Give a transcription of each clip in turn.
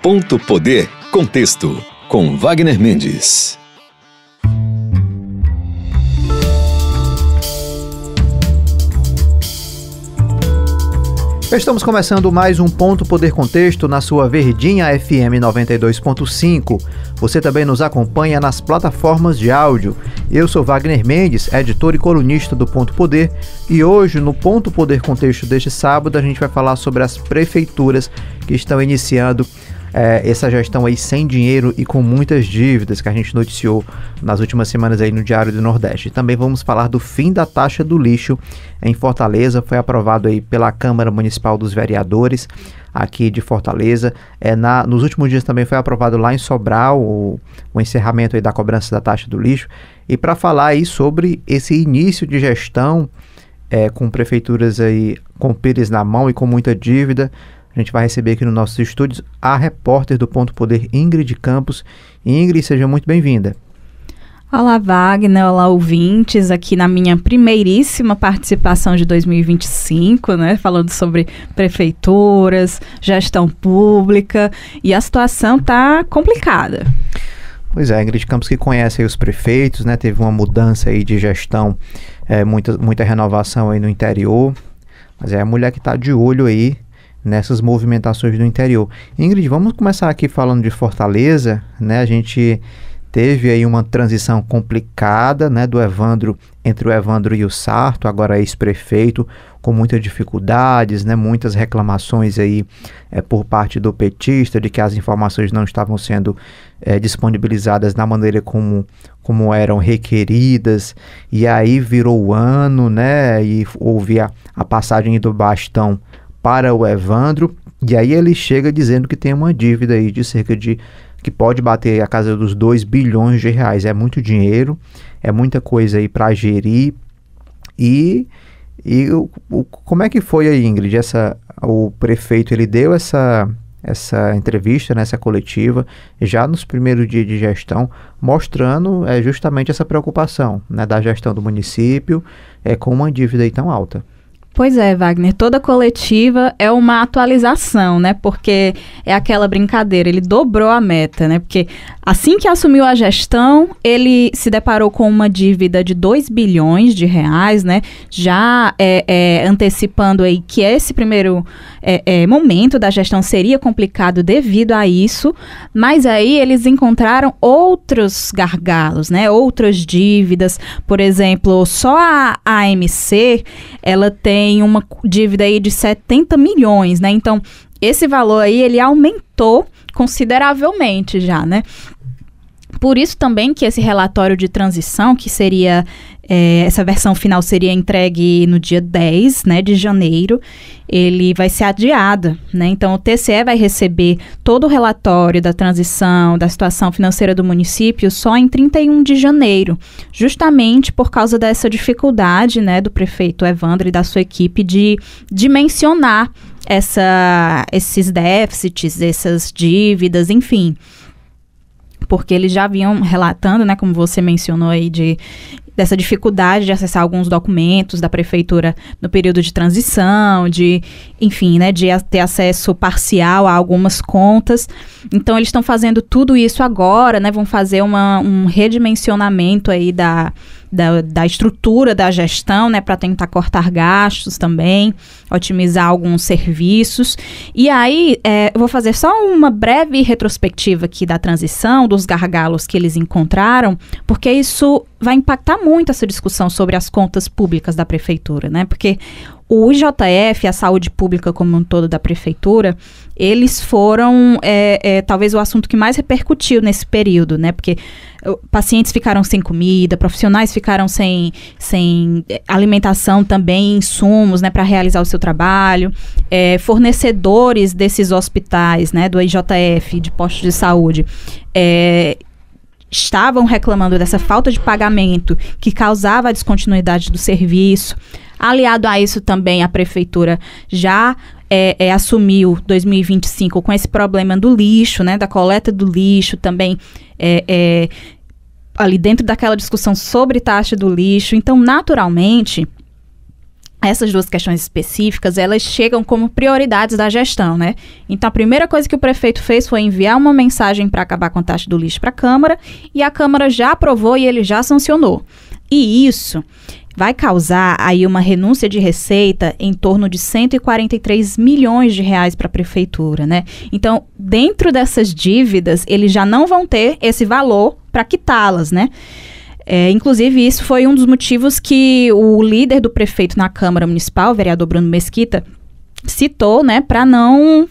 Ponto Poder Contexto, com Wagner Mendes. Estamos começando mais um Ponto Poder Contexto na sua Verdinha FM 92.5. Você também nos acompanha nas plataformas de áudio. Eu sou Wagner Mendes, editor e colunista do Ponto Poder, e hoje no Ponto Poder Contexto deste sábado a gente vai falar sobre as prefeituras que estão iniciando essa gestão aí sem dinheiro e com muitas dívidas que a gente noticiou nas últimas semanas aí no Diário do Nordeste. Também vamos falar do fim da taxa do lixo em Fortaleza. Foi aprovado aí pela Câmara Municipal dos Vereadores aqui de Fortaleza. Nos últimos dias também foi aprovado lá em Sobral o encerramento aí da cobrança da taxa do lixo. E para falar aí sobre esse início de gestão com prefeituras aí com pires na mão e com muita dívida, a gente vai receber aqui nos nossos estúdios a repórter do Ponto Poder, Ingrid Campos. Ingrid, seja muito bem-vinda. Olá, Wagner. Olá, ouvintes. Aqui na minha primeiríssima participação de 2025, né? Falando sobre prefeituras, gestão pública, e a situação está complicada. Pois é, Ingrid Campos que conhece aí os prefeitos, né? Teve uma mudança aí de gestão, muita renovação aí no interior, mas é a mulher que está de olho aí nessas movimentações do interior. Ingrid, vamos começar aqui falando de Fortaleza, né? A gente teve aí uma transição complicada, né, entre o Evandro e o Sarto, agora ex-prefeito, com muitas dificuldades, né, muitas reclamações aí por parte do petista de que as informações não estavam sendo disponibilizadas da maneira como eram requeridas, e aí virou o ano, né, e houve a passagem do bastão para o Evandro, e aí ele chega dizendo que tem uma dívida aí de que pode bater a casa dos 2 bilhões de reais. É muito dinheiro, é muita coisa aí para gerir. E como é que foi aí, Ingrid? O prefeito, ele deu essa entrevista, nessa coletiva, já nos primeiros dias de gestão, mostrando justamente essa preocupação, né, da gestão do município com uma dívida aí tão alta. Pois é, Wagner, toda coletiva é uma atualização, né, porque é aquela brincadeira, ele dobrou a meta, né, porque assim que assumiu a gestão, ele se deparou com uma dívida de 2 bilhões de reais, né, já antecipando aí que esse primeiro momento da gestão seria complicado devido a isso, mas aí eles encontraram outros gargalos, né, outras dívidas. Por exemplo, só a AMC, ela tem uma dívida aí de 70 milhões, né? Então, esse valor aí, ele aumentou consideravelmente já, né? Por isso também que esse relatório de transição, que seria, essa versão final seria entregue no dia 10, né, de janeiro, ele vai ser adiado, né? Então, o TCE vai receber todo o relatório da transição, da situação financeira do município só em 31 de janeiro, justamente por causa dessa dificuldade, né, do prefeito Evandro e da sua equipe de dimensionar esses déficits, essas dívidas, enfim. Porque eles já vinham relatando, né, como você mencionou aí, dessa dificuldade de acessar alguns documentos da prefeitura no período de transição, enfim, né, de ter acesso parcial a algumas contas. Então, eles estão fazendo tudo isso agora, né, vão fazer um redimensionamento aí da estrutura da gestão, né, para tentar cortar gastos também, otimizar alguns serviços. E aí, eu vou fazer só uma breve retrospectiva aqui da transição, dos gargalos que eles encontraram, porque isso vai impactar muito essa discussão sobre as contas públicas da prefeitura, né, porque o IJF, a saúde pública como um todo da prefeitura, eles foram talvez o assunto que mais repercutiu nesse período, né? Porque pacientes ficaram sem comida, profissionais ficaram sem alimentação também, insumos, né, para realizar o seu trabalho, fornecedores desses hospitais, né, do IJF, de postos de saúde, estavam reclamando dessa falta de pagamento que causava a descontinuidade do serviço. Aliado a isso também, a prefeitura já assumiu 2025 com esse problema do lixo, né, da coleta do lixo, também ali dentro daquela discussão sobre taxa do lixo. Então, naturalmente, essas duas questões específicas, elas chegam como prioridades da gestão, né? Então, a primeira coisa que o prefeito fez foi enviar uma mensagem para acabar com a taxa do lixo para a Câmara, e a Câmara já aprovou e ele já sancionou. E isso vai causar aí uma renúncia de receita em torno de 143 milhões de reais para a prefeitura, né? Então, dentro dessas dívidas, eles já não vão ter esse valor para quitá-las, né? Inclusive, isso foi um dos motivos que o líder do prefeito na Câmara Municipal, o vereador Bruno Mesquita, citou, né, para não,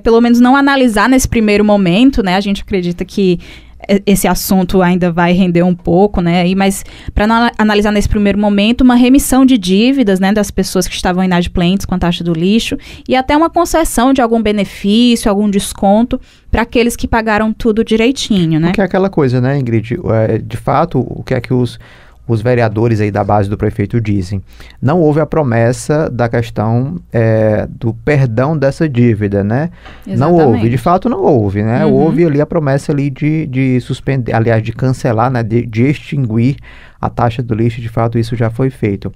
pelo menos não analisar nesse primeiro momento, né? A gente acredita que esse assunto ainda vai render um pouco, né? Mas para não analisar nesse primeiro momento uma remissão de dívidas, né, das pessoas que estavam inadimplentes com a taxa do lixo e até uma concessão de algum benefício, algum desconto para aqueles que pagaram tudo direitinho, né? Porque é aquela coisa, né, Ingrid? De fato, o que é que os vereadores aí da base do prefeito dizem? Não houve a promessa da questão do perdão dessa dívida, né? Exatamente. Não houve, de fato não houve, né? Houve ali a promessa ali de suspender, aliás, de cancelar, né? De extinguir a taxa do lixo, de fato isso já foi feito.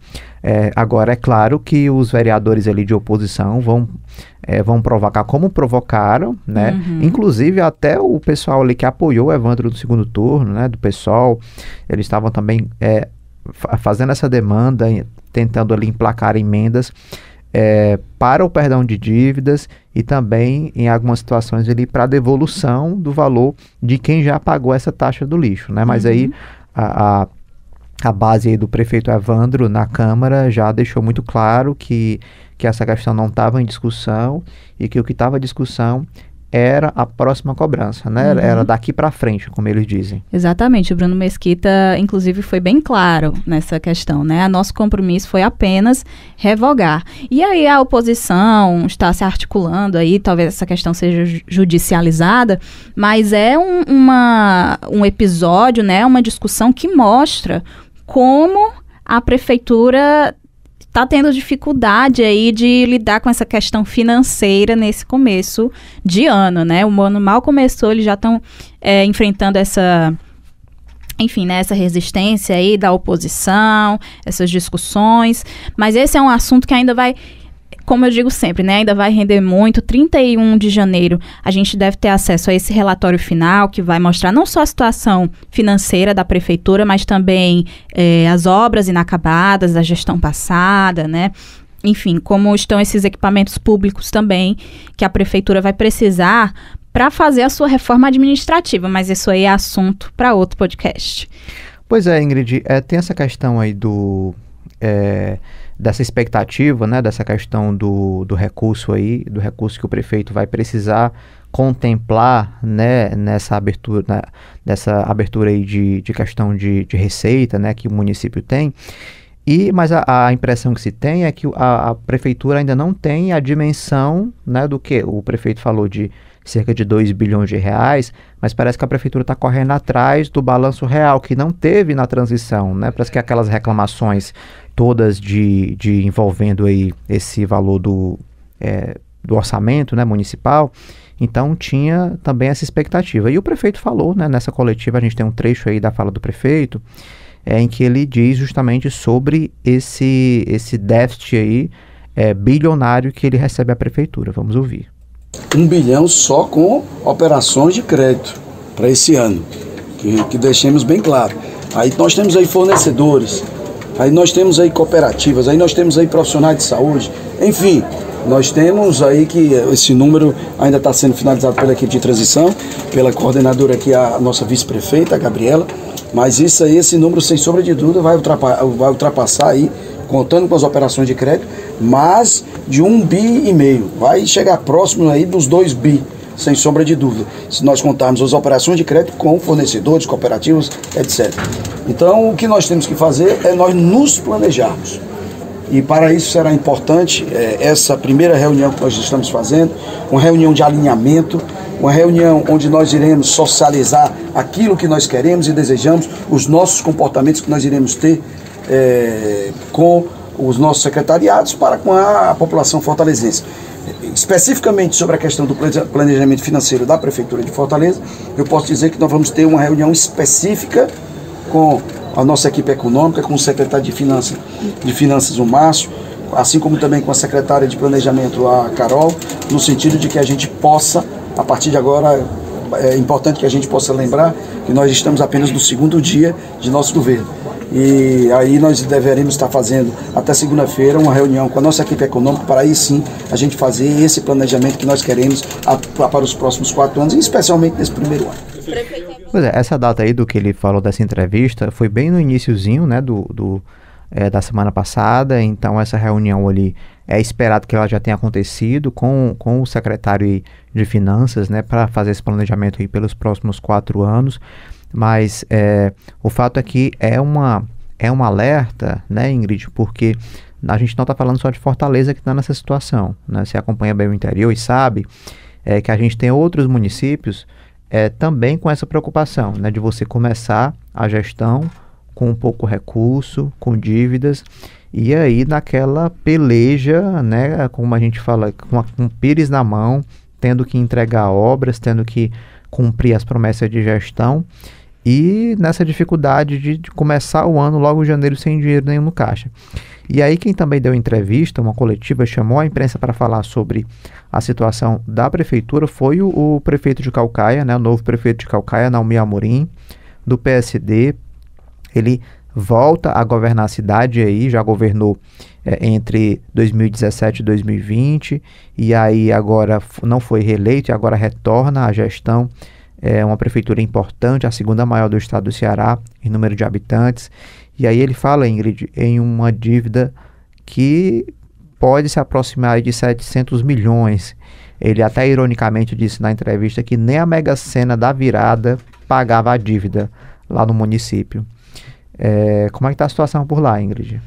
Agora, é claro que os vereadores ali de oposição vão provocar como provocaram, né? Inclusive até o pessoal ali que apoiou o Evandro no segundo turno, né? Do PSOL, eles estavam também fazendo essa demanda, tentando ali emplacar emendas para o perdão de dívidas e também em algumas situações ali para devolução do valor de quem já pagou essa taxa do lixo, né? Mas aí a base aí do prefeito Evandro na Câmara já deixou muito claro que essa questão não estava em discussão e que o que estava em discussão era a próxima cobrança, né? Era daqui para frente, como eles dizem. Exatamente. O Bruno Mesquita, inclusive, foi bem claro nessa questão, né? Nosso compromisso foi apenas revogar. E aí a oposição está se articulando aí, talvez essa questão seja judicializada, mas é um episódio, né? Uma discussão que mostra como a prefeitura está tendo dificuldade aí de lidar com essa questão financeira nesse começo de ano, né? O ano mal começou, eles já estão enfrentando essa resistência aí da oposição, essas discussões, mas esse é um assunto que ainda vai, como eu digo sempre, né, ainda vai render muito. 31 de janeiro a gente deve ter acesso a esse relatório final que vai mostrar não só a situação financeira da prefeitura, mas também as obras inacabadas da gestão passada, né? Enfim, como estão esses equipamentos públicos também que a prefeitura vai precisar para fazer a sua reforma administrativa, mas isso aí é assunto para outro podcast. Pois é, Ingrid, tem essa questão aí dessa expectativa, né, dessa questão do recurso aí, do recurso que o prefeito vai precisar contemplar, né, nessa abertura, né, dessa abertura aí de questão de receita, né, que o município tem. Mas a impressão que se tem é que a prefeitura ainda não tem a dimensão, né, do que o prefeito falou de cerca de 2 bilhões de reais, mas parece que a prefeitura está correndo atrás do balanço real, que não teve na transição, né? Parece que aquelas reclamações todas de envolvendo aí esse valor do orçamento, né, municipal, então tinha também essa expectativa. E o prefeito falou, né, nessa coletiva, a gente tem um trecho aí da fala do prefeito, em que ele diz justamente sobre esse déficit aí bilionário que ele recebe à prefeitura. Vamos ouvir. 1 bilhão só com operações de crédito para esse ano, que deixemos bem claro. Aí nós temos aí fornecedores, aí nós temos aí cooperativas, aí nós temos aí profissionais de saúde, enfim, nós temos aí que esse número ainda está sendo finalizado pela equipe de transição, pela coordenadora aqui, a nossa vice-prefeita, a Gabriela, mas isso aí, esse número, sem sombra de dúvida, vai ultrapassar aí, contando com as operações de crédito, mas de 1,5 bi, vai chegar próximo aí dos 2 bi, sem sombra de dúvida, se nós contarmos as operações de crédito com fornecedores, cooperativos, etc. Então, o que nós temos que fazer é nós nos planejarmos. E para isso será importante essa primeira reunião que nós estamos fazendo, uma reunião de alinhamento, uma reunião onde nós iremos socializar aquilo que nós queremos e desejamos, os nossos comportamentos que nós iremos ter com os nossos secretariados para com a população fortalezense. Especificamente sobre a questão do planejamento financeiro da Prefeitura de Fortaleza, eu posso dizer que nós vamos ter uma reunião específica com a nossa equipe econômica, com o secretário de Finanças, o Márcio, assim como também com a secretária de Planejamento, a Carol, no sentido de que a gente possa, a partir de agora, é importante que a gente possa lembrar que nós estamos apenas no segundo dia de nosso governo. E aí nós deveremos estar fazendo até segunda-feira uma reunião com a nossa equipe econômica para aí sim a gente fazer esse planejamento que nós queremos para os próximos 4 anos, e especialmente nesse primeiro ano. Pois é, essa data aí do que ele falou dessa entrevista foi bem no iniciozinho, né, da semana passada. Então essa reunião ali é esperado que ela já tenha acontecido com o secretário de Finanças, né, para fazer esse planejamento aí pelos próximos 4 anos. Mas o fato é que é um alerta, né, Ingrid, porque a gente não está falando só de Fortaleza que está nessa situação, né? Você acompanha bem o interior e sabe que a gente tem outros municípios também com essa preocupação, né, de você começar a gestão com pouco recurso, com dívidas, e aí naquela peleja, né, como a gente fala, com pires na mão, tendo que entregar obras, tendo que cumprir as promessas de gestão, e nessa dificuldade de começar o ano logo em janeiro sem dinheiro nenhum no caixa. E aí quem também deu entrevista, uma coletiva, chamou a imprensa para falar sobre a situação da prefeitura foi o prefeito de Caucaia, né, o novo prefeito de Caucaia, Naumi Amorim, do PSD. Ele volta a governar a cidade aí, já governou entre 2017 e 2020, e aí agora não foi reeleito e agora retorna à gestão. É uma prefeitura importante, a segunda maior do estado do Ceará em número de habitantes. E aí ele fala, Ingrid, em uma dívida que pode se aproximar de 700 milhões. Ele até ironicamente disse na entrevista que nem a Mega Sena da virada pagava a dívida lá no município. Como é que está a situação por lá, Ingrid?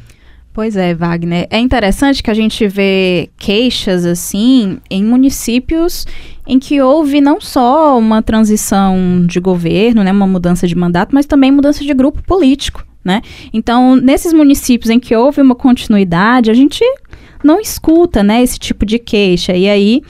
Pois é, Wagner. É interessante que a gente vê queixas assim em municípios em que houve não só uma transição de governo, né, uma mudança de mandato, mas também mudança de grupo político, né? Então, nesses municípios em que houve uma continuidade, a gente não escuta, né, esse tipo de queixa. E aí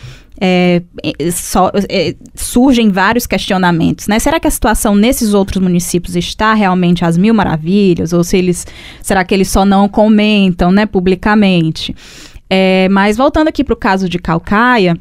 surgem vários questionamentos, né? Será que a situação nesses outros municípios está realmente às mil maravilhas? Ou será que eles só não comentam, né, publicamente? Mas voltando aqui para o caso de Caucaia,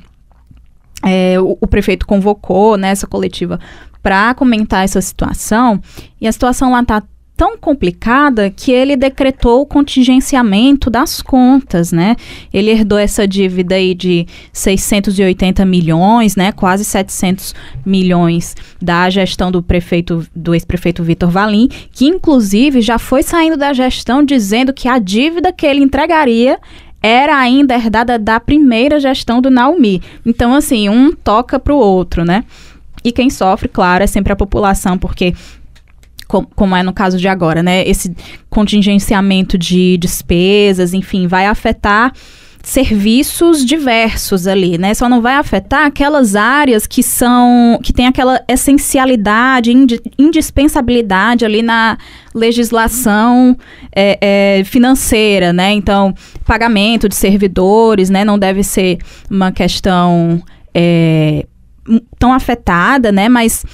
o prefeito convocou, né, essa coletiva para comentar essa situação, e a situação lá está tão complicada que ele decretou o contingenciamento das contas, né? Ele herdou essa dívida aí de 680 milhões, né? Quase 700 milhões da gestão do ex-prefeito Vitor Valim, que inclusive já foi saindo da gestão dizendo que a dívida que ele entregaria era ainda herdada da primeira gestão do Naumi. Então, assim, um toca para o outro, né? E quem sofre, claro, é sempre a população, porque como é no caso de agora, né? Esse contingenciamento de despesas, enfim, vai afetar serviços diversos ali, né? Só não vai afetar aquelas áreas que tem aquela essencialidade, indispensabilidade ali na legislação financeira, né? Então, pagamento de servidores, né? Não deve ser uma questão tão afetada, né? Mas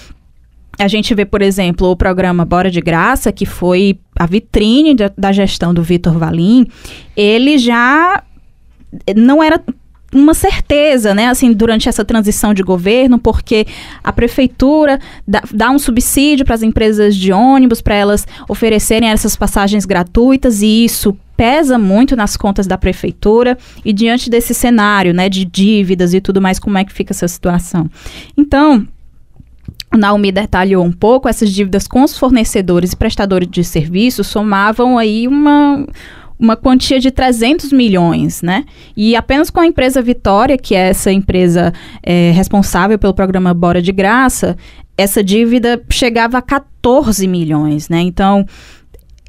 a gente vê, por exemplo, o programa Bora de Graça, que foi a vitrine da gestão do Vitor Valim, ele já não era uma certeza, né, assim, durante essa transição de governo, porque a prefeitura dá um subsídio para as empresas de ônibus, para elas oferecerem essas passagens gratuitas, e isso pesa muito nas contas da prefeitura. E diante desse cenário, né, de dívidas e tudo mais, como é que fica essa situação? Então, o Naumi detalhou um pouco, essas dívidas com os fornecedores e prestadores de serviços somavam aí uma quantia de 300 milhões, né? E apenas com a empresa Vitória, que é essa empresa responsável pelo programa Bora de Graça, essa dívida chegava a 14 milhões, né? Então,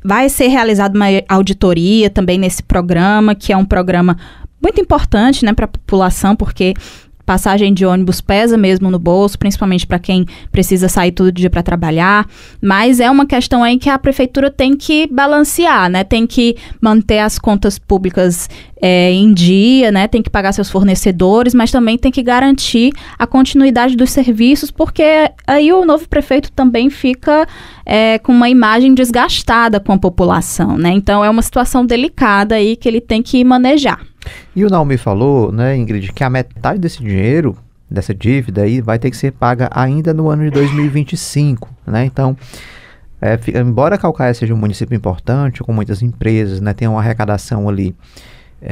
vai ser realizada uma auditoria também nesse programa, que é um programa muito importante, né, para a população, porque passagem de ônibus pesa mesmo no bolso, principalmente para quem precisa sair todo dia para trabalhar, mas é uma questão aí que a prefeitura tem que balancear, né? Tem que manter as contas públicas em dia, né? Tem que pagar seus fornecedores, mas também tem que garantir a continuidade dos serviços, porque aí o novo prefeito também fica com uma imagem desgastada com a população, né? Então é uma situação delicada aí que ele tem que manejar. E o Naomi falou, né, Ingrid, que a metade desse dinheiro, dessa dívida aí, vai ter que ser paga ainda no ano de 2025, né? Então, embora Caucaia seja um município importante, com muitas empresas, né, tem uma arrecadação ali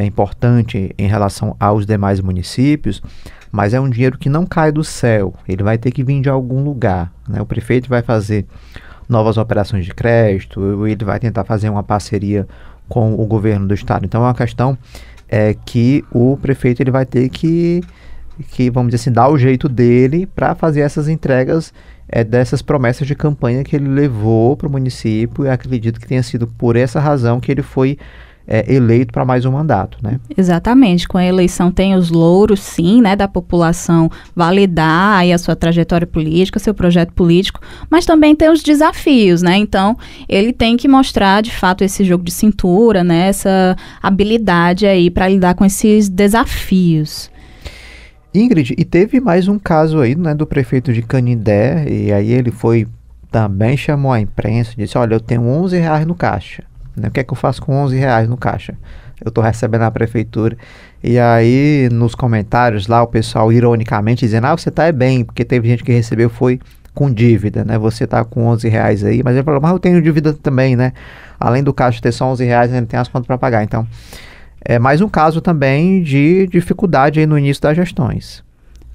importante em relação aos demais municípios, mas é um dinheiro que não cai do céu, ele vai ter que vir de algum lugar, né? O prefeito vai fazer novas operações de crédito, ele vai tentar fazer uma parceria com o governo do estado. Então é uma questão que o prefeito ele vai ter que, vamos dizer assim, dar o jeito dele para fazer essas entregas dessas promessas de campanha que ele levou para o município, e acredito que tenha sido por essa razão que ele foi eleito para mais um mandato, né? Exatamente, com a eleição tem os louros, sim, né, da população validar aí a sua trajetória política, seu projeto político, mas também tem os desafios, né? Então, ele tem que mostrar, de fato, esse jogo de cintura, né, essa habilidade aí para lidar com esses desafios. Ingrid, e teve mais um caso aí, né, do prefeito de Canindé, e aí ele também chamou a imprensa e disse, olha, eu tenho R$11 no caixa. O que é que eu faço com R$11 no caixa? Eu estou recebendo na prefeitura. E aí, nos comentários lá, o pessoal ironicamente dizendo, você tá bem, porque teve gente que recebeu foi com dívida, né? Você tá com R$11 aí, mas ele falou, mas eu tenho dívida também, né? Além do caixa ter só R$11, ele tem as contas para pagar. Então, é mais um caso também de dificuldade aí no início das gestões.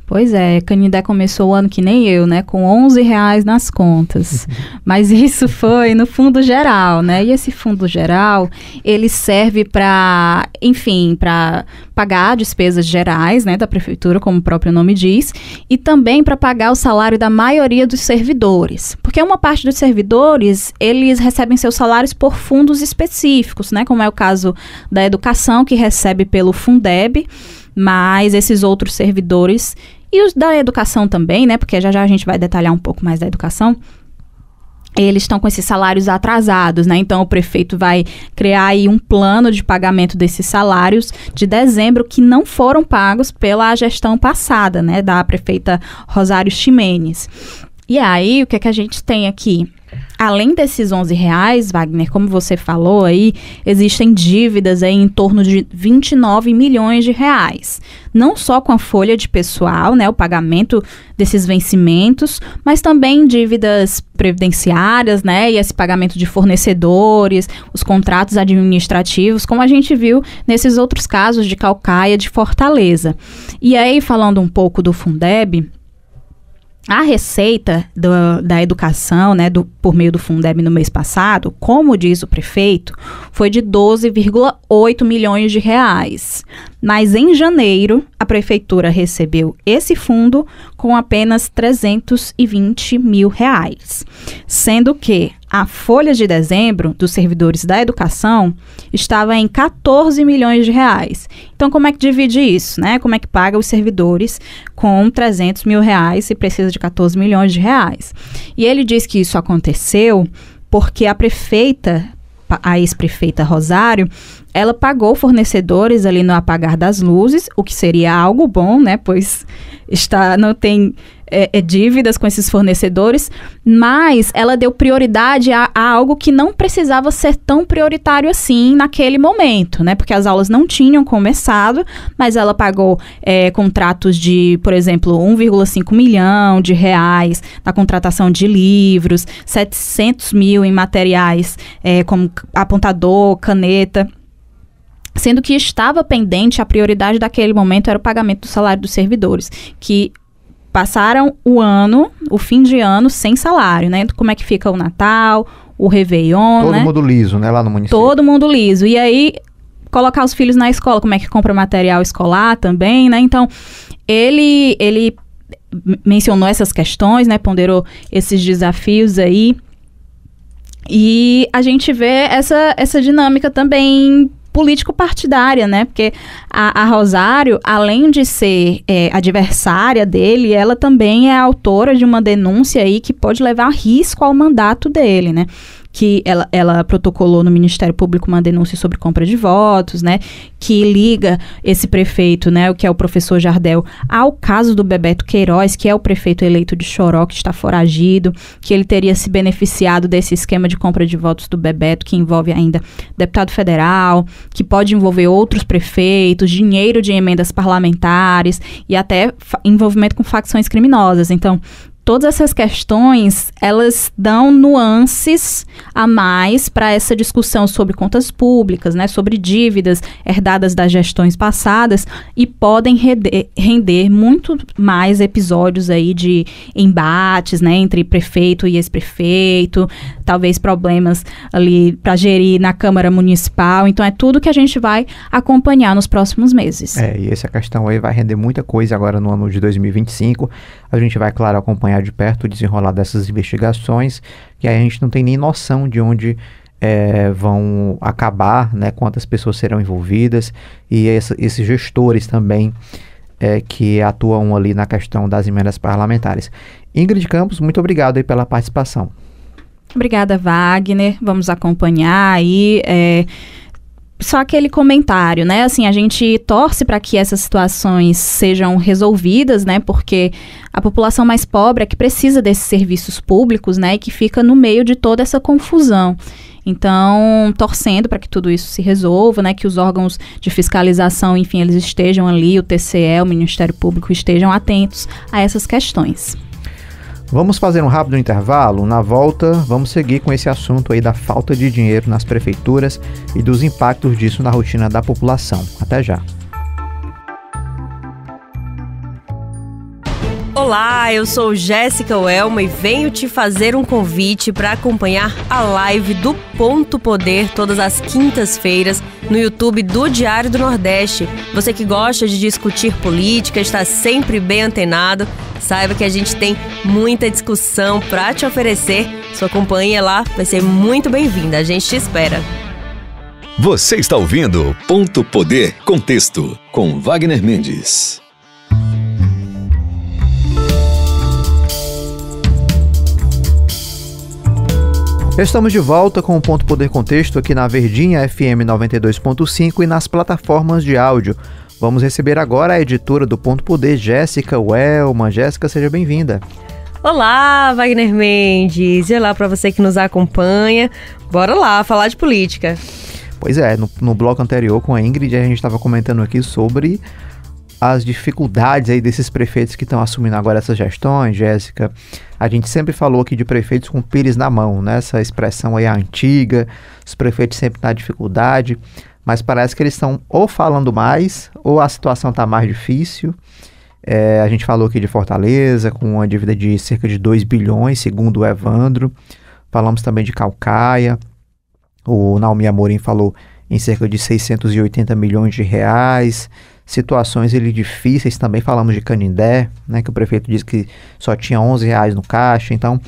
Pois é, Canindé começou o ano que nem eu, né, com R$11 nas contas, mas isso foi no fundo geral, né, e esse fundo geral, ele serve para, enfim, para pagar despesas gerais, né, da prefeitura, como o próprio nome diz, e também para pagar o salário da maioria dos servidores, porque uma parte dos servidores, eles recebem seus salários por fundos específicos, né, como é o caso da educação, que recebe pelo Fundeb, mas esses outros servidores e os da educação também, né? Porque já a gente vai detalhar um pouco mais da educação. Eles estão com esses salários atrasados, né? Então, o prefeito vai criar aí um plano de pagamento desses salários de dezembro que não foram pagos pela gestão passada, né? Da prefeita Rosário Ximenes. E aí, o que é que a gente tem aqui? Além desses R$11, Wagner, como você falou aí, existem dívidas aí em torno de 29 milhões de reais. Não só com a folha de pessoal, né, o pagamento desses vencimentos, mas também dívidas previdenciárias, né, e esse pagamento de fornecedores, os contratos administrativos, como a gente viu nesses outros casos de Caucaia, de Fortaleza. E aí, falando um pouco do Fundeb, a receita da educação, né, por meio do Fundeb no mês passado, como diz o prefeito, foi de 12,8 milhões de reais. Mas em janeiro, a prefeitura recebeu esse fundo com apenas 320 mil reais. Sendo que a folha de dezembro dos servidores da educação estava em 14 milhões de reais. Então, como é que divide isso, né? Como é que paga os servidores com 300 mil reais se precisa de 14 milhões de reais? E ele diz que isso aconteceu porque a ex-prefeita Rosário, ela pagou fornecedores ali no apagar das luzes, o que seria algo bom, né? Pois não tem dívidas com esses fornecedores, mas ela deu prioridade a algo que não precisava ser tão prioritário assim naquele momento, né? Porque as aulas não tinham começado, mas ela pagou contratos de, por exemplo, 1,5 milhão de reais na contratação de livros, 700 mil em materiais como apontador, caneta, sendo que estava pendente, a prioridade daquele momento era o pagamento do salário dos servidores, que passaram o fim de ano sem salário, né? Como é que fica o Natal, o Réveillon, Todo né? mundo liso, né? Lá no município. Todo mundo liso. E aí, colocar os filhos na escola, como é que compra material escolar também, né? Então, ele mencionou essas questões, né? Ponderou esses desafios aí. E a gente vê essa dinâmica também político-partidária, né? Porque a Rosário, além de ser adversária dele, ela também é autora de uma denúncia aí que pode levar risco ao mandato dele, né? Que ela protocolou no Ministério Público uma denúncia sobre compra de votos, né, que liga esse prefeito, né, o que é o professor Jardel, ao caso do Bebeto Queiroz, que é o prefeito eleito de Choró, que está foragido, que ele teria se beneficiado desse esquema de compra de votos do Bebeto, que envolve ainda deputado federal, que pode envolver outros prefeitos, dinheiro de emendas parlamentares e até envolvimento com facções criminosas. Então, todas essas questões, elas dão nuances a mais para essa discussão sobre contas públicas, né, sobre dívidas herdadas das gestões passadas e podem render muito mais episódios aí de embates, né, entre prefeito e ex-prefeito, talvez problemas ali para gerir na Câmara Municipal. Então, é tudo que a gente vai acompanhar nos próximos meses. E essa questão aí vai render muita coisa agora no ano de 2025. A gente vai, claro, acompanhar de perto o desenrolar dessas investigações, que aí a gente não tem nem noção de onde vão acabar, né, quantas pessoas serão envolvidas, e esses gestores também que atuam ali na questão das emendas parlamentares. Ingrid Campos, muito obrigado aí pela participação. Obrigada, Wagner. Vamos acompanhar aí. Só aquele comentário, né? Assim, a gente torce para que essas situações sejam resolvidas, né? Porque a população mais pobre é que precisa desses serviços públicos, né? E que fica no meio de toda essa confusão. Então, torcendo para que tudo isso se resolva, né? Que os órgãos de fiscalização, enfim, eles estejam ali, o TCE, o Ministério Público, estejam atentos a essas questões. Vamos fazer um rápido intervalo. Na volta, vamos seguir com esse assunto aí da falta de dinheiro nas prefeituras e dos impactos disso na rotina da população. Até já. Olá, eu sou Jéssica Welma e venho te fazer um convite para acompanhar a live do Ponto Poder todas as quintas-feiras no YouTube do Diário do Nordeste. Você que gosta de discutir política, está sempre bem antenado, saiba que a gente tem muita discussão para te oferecer. Sua companhia lá vai ser muito bem-vinda, a gente te espera. Você está ouvindo Ponto Poder Contexto, com Wagner Mendes. Estamos de volta com o Ponto Poder Contexto aqui na Verdinha FM 92.5 e nas plataformas de áudio. Vamos receber agora a editora do Ponto Poder, Jéssica Welma. Jéssica, seja bem-vinda. Olá, Wagner Mendes. E olá para você que nos acompanha. Bora lá, falar de política. Pois é, no bloco anterior com a Ingrid, a gente estava comentando aqui sobre as dificuldades aí desses prefeitos que estão assumindo agora essas gestões, Jéssica. A gente sempre falou aqui de prefeitos com pires na mão, né? Essa expressão aí é antiga, os prefeitos sempre na dificuldade, mas parece que eles estão ou falando mais, ou a situação está mais difícil. A gente falou aqui de Fortaleza, com uma dívida de cerca de 2 bilhões, segundo o Evandro. Falamos também de Caucaia. O Naomi Amorim falou em cerca de 680 milhões de reais. Situações difíceis também, falamos de Canindé, né, que o prefeito disse que só tinha R$11 no caixa. Então,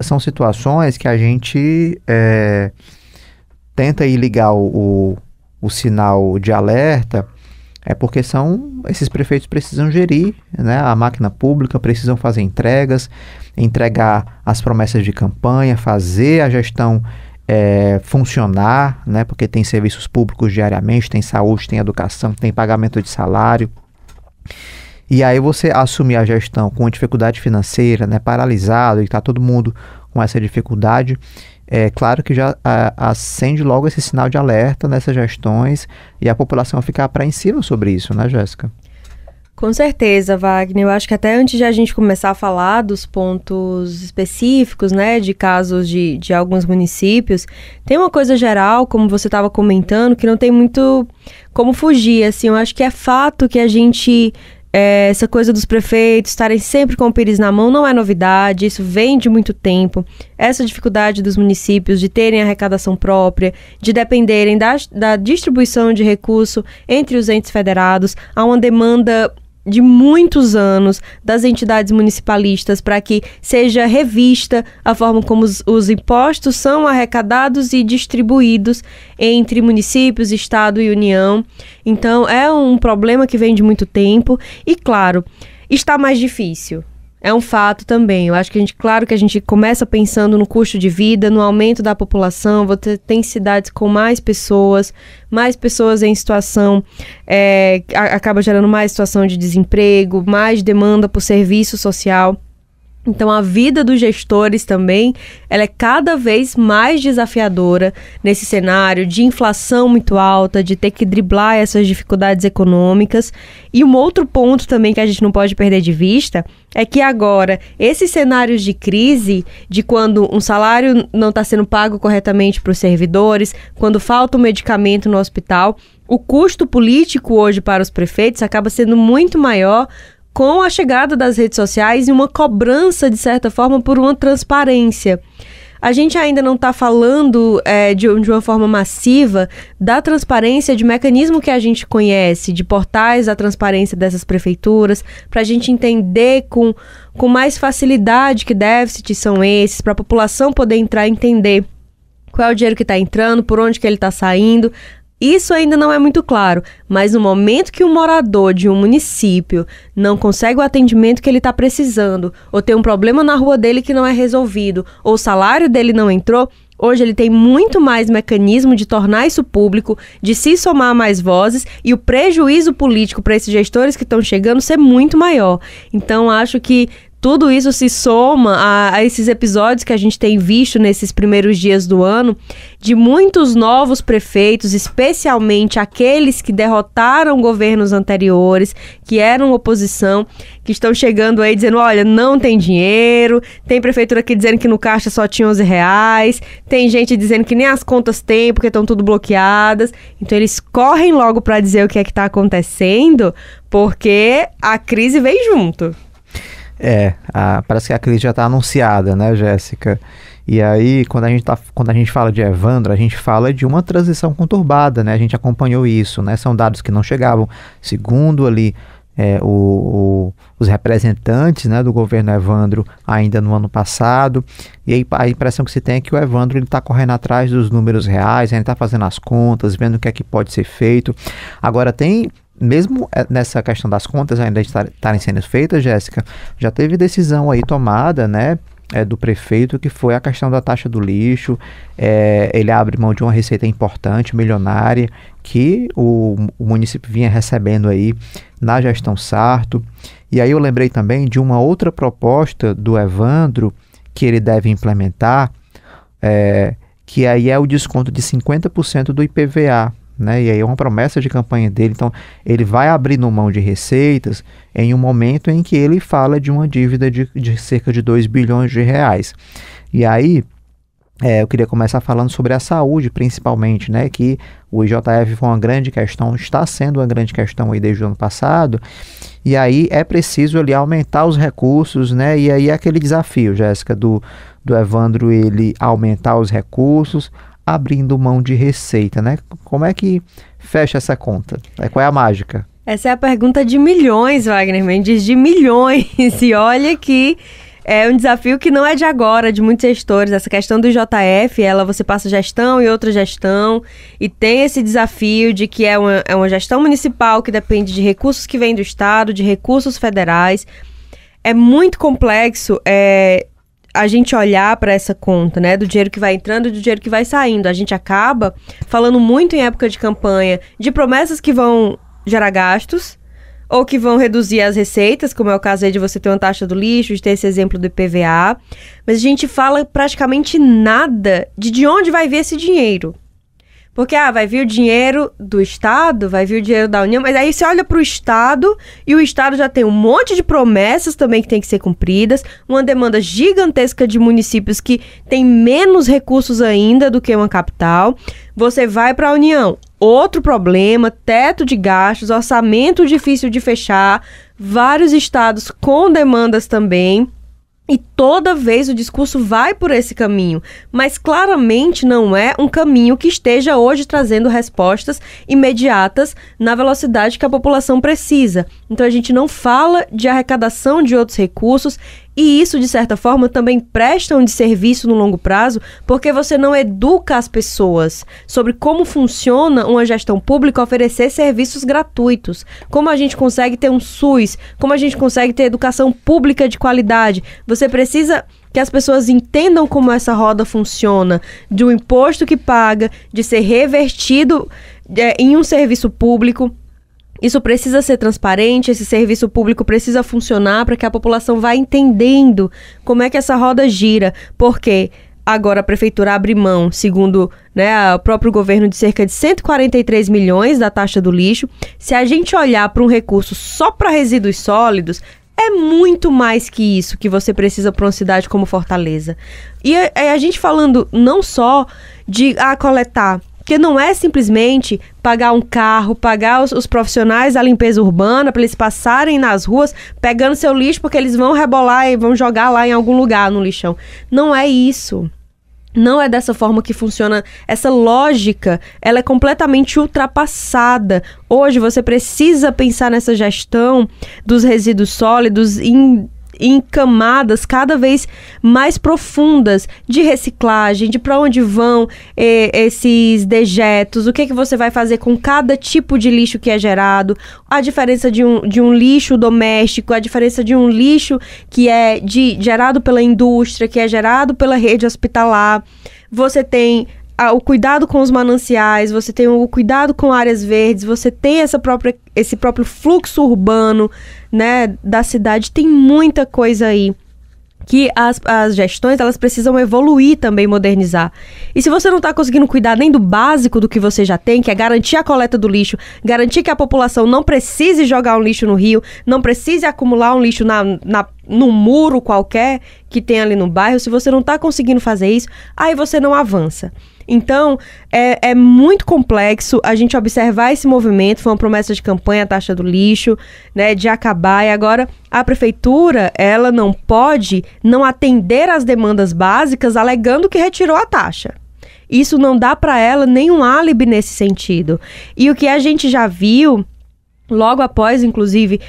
são situações que a gente tenta aí ligar o sinal de alerta, porque esses prefeitos precisam gerir, né, a máquina pública, precisam fazer entregar as promessas de campanha, fazer a gestão funcionar, né? Porque tem serviços públicos diariamente, tem saúde, tem educação, tem pagamento de salário. E aí você assumir a gestão com dificuldade financeira, né, paralisado, e está todo mundo com essa dificuldade, claro que já acende logo esse sinal de alerta nessas gestões e a população fica apreensiva sobre isso, né, Jéssica? Com certeza, Wagner. Eu acho que até antes de a gente começar a falar dos pontos específicos, né, de casos de alguns municípios, tem uma coisa geral, como você estava comentando, que não tem muito como fugir, assim. Eu acho que é fato que a gente, essa coisa dos prefeitos estarem sempre com o pires na mão não é novidade, isso vem de muito tempo. Essa dificuldade dos municípios de terem arrecadação própria, de dependerem da distribuição de recurso entre os entes federados, há uma demanda de muitos anos das entidades municipalistas para que seja revista a forma como os impostos são arrecadados e distribuídos entre municípios, Estado e União. Então, é um problema que vem de muito tempo e, claro, está mais difícil. É um fato também. Eu acho que claro que a gente começa pensando no custo de vida, no aumento da população. Você tem cidades com mais pessoas em situação, acaba gerando mais situação de desemprego, mais demanda por serviço social. Então, a vida dos gestores também, ela é cada vez mais desafiadora nesse cenário de inflação muito alta, de ter que driblar essas dificuldades econômicas. E um outro ponto também que a gente não pode perder de vista é que agora, esses cenários de crise, de quando um salário não está sendo pago corretamente para os servidores, quando falta um medicamento no hospital, o custo político hoje para os prefeitos acaba sendo muito maior com a chegada das redes sociais e uma cobrança, de certa forma, por uma transparência. A gente ainda não está falando de uma forma massiva da transparência de mecanismo que a gente conhece, de portais da transparência dessas prefeituras, para a gente entender com mais facilidade que déficits são esses, para a população poder entrar e entender qual é o dinheiro que está entrando, por onde que ele está saindo. Isso ainda não é muito claro, mas no momento que um morador de um município não consegue o atendimento que ele está precisando, ou tem um problema na rua dele que não é resolvido, ou o salário dele não entrou, hoje ele tem muito mais mecanismo de tornar isso público, de se somar mais vozes e o prejuízo político para esses gestores que estão chegando ser muito maior. Então, acho que tudo isso se soma a esses episódios que a gente tem visto nesses primeiros dias do ano, de muitos novos prefeitos, especialmente aqueles que derrotaram governos anteriores, que eram oposição, que estão chegando aí dizendo, olha, não tem dinheiro, tem prefeitura aqui dizendo que no caixa só tinha R$11, tem gente dizendo que nem as contas tem porque estão tudo bloqueadas. Então eles correm logo para dizer o que é que está acontecendo, porque a crise vem junto. Parece que a crise já está anunciada, né, Jéssica? E aí, quando a gente fala de Evandro, a gente fala de uma transição conturbada, né? A gente acompanhou isso, né? São dados que não chegavam, segundo ali os representantes, né, do governo Evandro ainda no ano passado. E aí a impressão que se tem é que o Evandro está correndo atrás dos números reais, ele está fazendo as contas, vendo o que é que pode ser feito. Agora mesmo nessa questão das contas ainda estarem sendo feitas, Jéssica, já teve decisão aí tomada, né, do prefeito, que foi a questão da taxa do lixo. Ele abre mão de uma receita importante, milionária, que o município vinha recebendo aí na gestão Sarto. E aí eu lembrei também de uma outra proposta do Evandro que ele deve implementar, que aí é o desconto de 50% do IPVA. Né? E aí é uma promessa de campanha dele. Então ele vai abrindo mão de receitas em um momento em que ele fala de uma dívida de cerca de 2 bilhões de reais. E aí eu queria começar falando sobre a saúde, principalmente, né? Que o IJF foi uma grande questão, está sendo uma grande questão aí desde o ano passado. E aí é preciso ali aumentar os recursos, né? E aí é aquele desafio, Jéssica, do Evandro, ele aumentar os recursos, abrindo mão de receita, né? Como é que fecha essa conta? Qual é a mágica? Essa é a pergunta de milhões, Wagner Mendes, de milhões. E olha que é um desafio que não é de agora, de muitos gestores. Essa questão do IJF, você passa gestão e outra gestão, e tem esse desafio de que é uma gestão municipal que depende de recursos que vêm do Estado, de recursos federais. É muito complexo, a gente olhar para essa conta, né, do dinheiro que vai entrando e do dinheiro que vai saindo. A gente acaba falando muito em época de campanha de promessas que vão gerar gastos ou que vão reduzir as receitas, como é o caso aí de você ter uma taxa do lixo, de ter esse exemplo do IPVA, mas a gente fala praticamente nada de onde vai vir esse dinheiro. Porque, vai vir o dinheiro do Estado, vai vir o dinheiro da União, mas aí você olha para o Estado e o Estado já tem um monte de promessas também que tem que ser cumpridas, uma demanda gigantesca de municípios que tem menos recursos ainda do que uma capital. Você vai para a União, outro problema, teto de gastos, orçamento difícil de fechar, vários estados com demandas também. E toda vez o discurso vai por esse caminho, mas claramente não é um caminho que esteja hoje trazendo respostas imediatas na velocidade que a população precisa. Então a gente não fala de arrecadação de outros recursos, e isso, de certa forma, também presta um desserviço no longo prazo, porque você não educa as pessoas sobre como funciona uma gestão pública oferecer serviços gratuitos, como a gente consegue ter um SUS, como a gente consegue ter educação pública de qualidade. Você precisa que as pessoas entendam como essa roda funciona, de um imposto que paga, de ser revertido em um serviço público. Isso precisa ser transparente, esse serviço público precisa funcionar para que a população vá entendendo como é que essa roda gira, porque agora a prefeitura abre mão, segundo, o próprio governo, de cerca de 143 milhões da taxa do lixo. Se a gente olhar para um recurso só para resíduos sólidos, é muito mais que isso que você precisa para uma cidade como Fortaleza. E a gente falando não só de coletar, porque não é simplesmente pagar um carro, pagar os profissionais da limpeza urbana para eles passarem nas ruas pegando seu lixo porque eles vão rebolar e vão jogar lá em algum lugar no lixão. Não é isso. Não é dessa forma que funciona. Essa lógica, ela é completamente ultrapassada. Hoje você precisa pensar nessa gestão dos resíduos sólidos em camadas cada vez mais profundas de reciclagem, de para onde vão esses dejetos, o que você vai fazer com cada tipo de lixo que é gerado, a diferença de um lixo doméstico, a diferença de um lixo que é gerado pela indústria, que é gerado pela rede hospitalar. Você tem o cuidado com os mananciais, você tem o cuidado com áreas verdes, você tem esse próprio fluxo urbano, da cidade. Tem muita coisa aí que as gestões, elas precisam evoluir também, modernizar. E se você não está conseguindo cuidar nem do básico do que você já tem, que é garantir a coleta do lixo, garantir que a população não precise jogar um lixo no rio, não precise acumular um lixo num muro qualquer que tem ali no bairro, se você não está conseguindo fazer isso, aí você não avança. Então, é muito complexo a gente observar esse movimento. Foi uma promessa de campanha, a taxa do lixo, de acabar. E agora, a prefeitura, ela não pode não atender às demandas básicas alegando que retirou a taxa. Isso não dá para ela nenhum álibi nesse sentido. E o que a gente já viu, logo após, inclusive,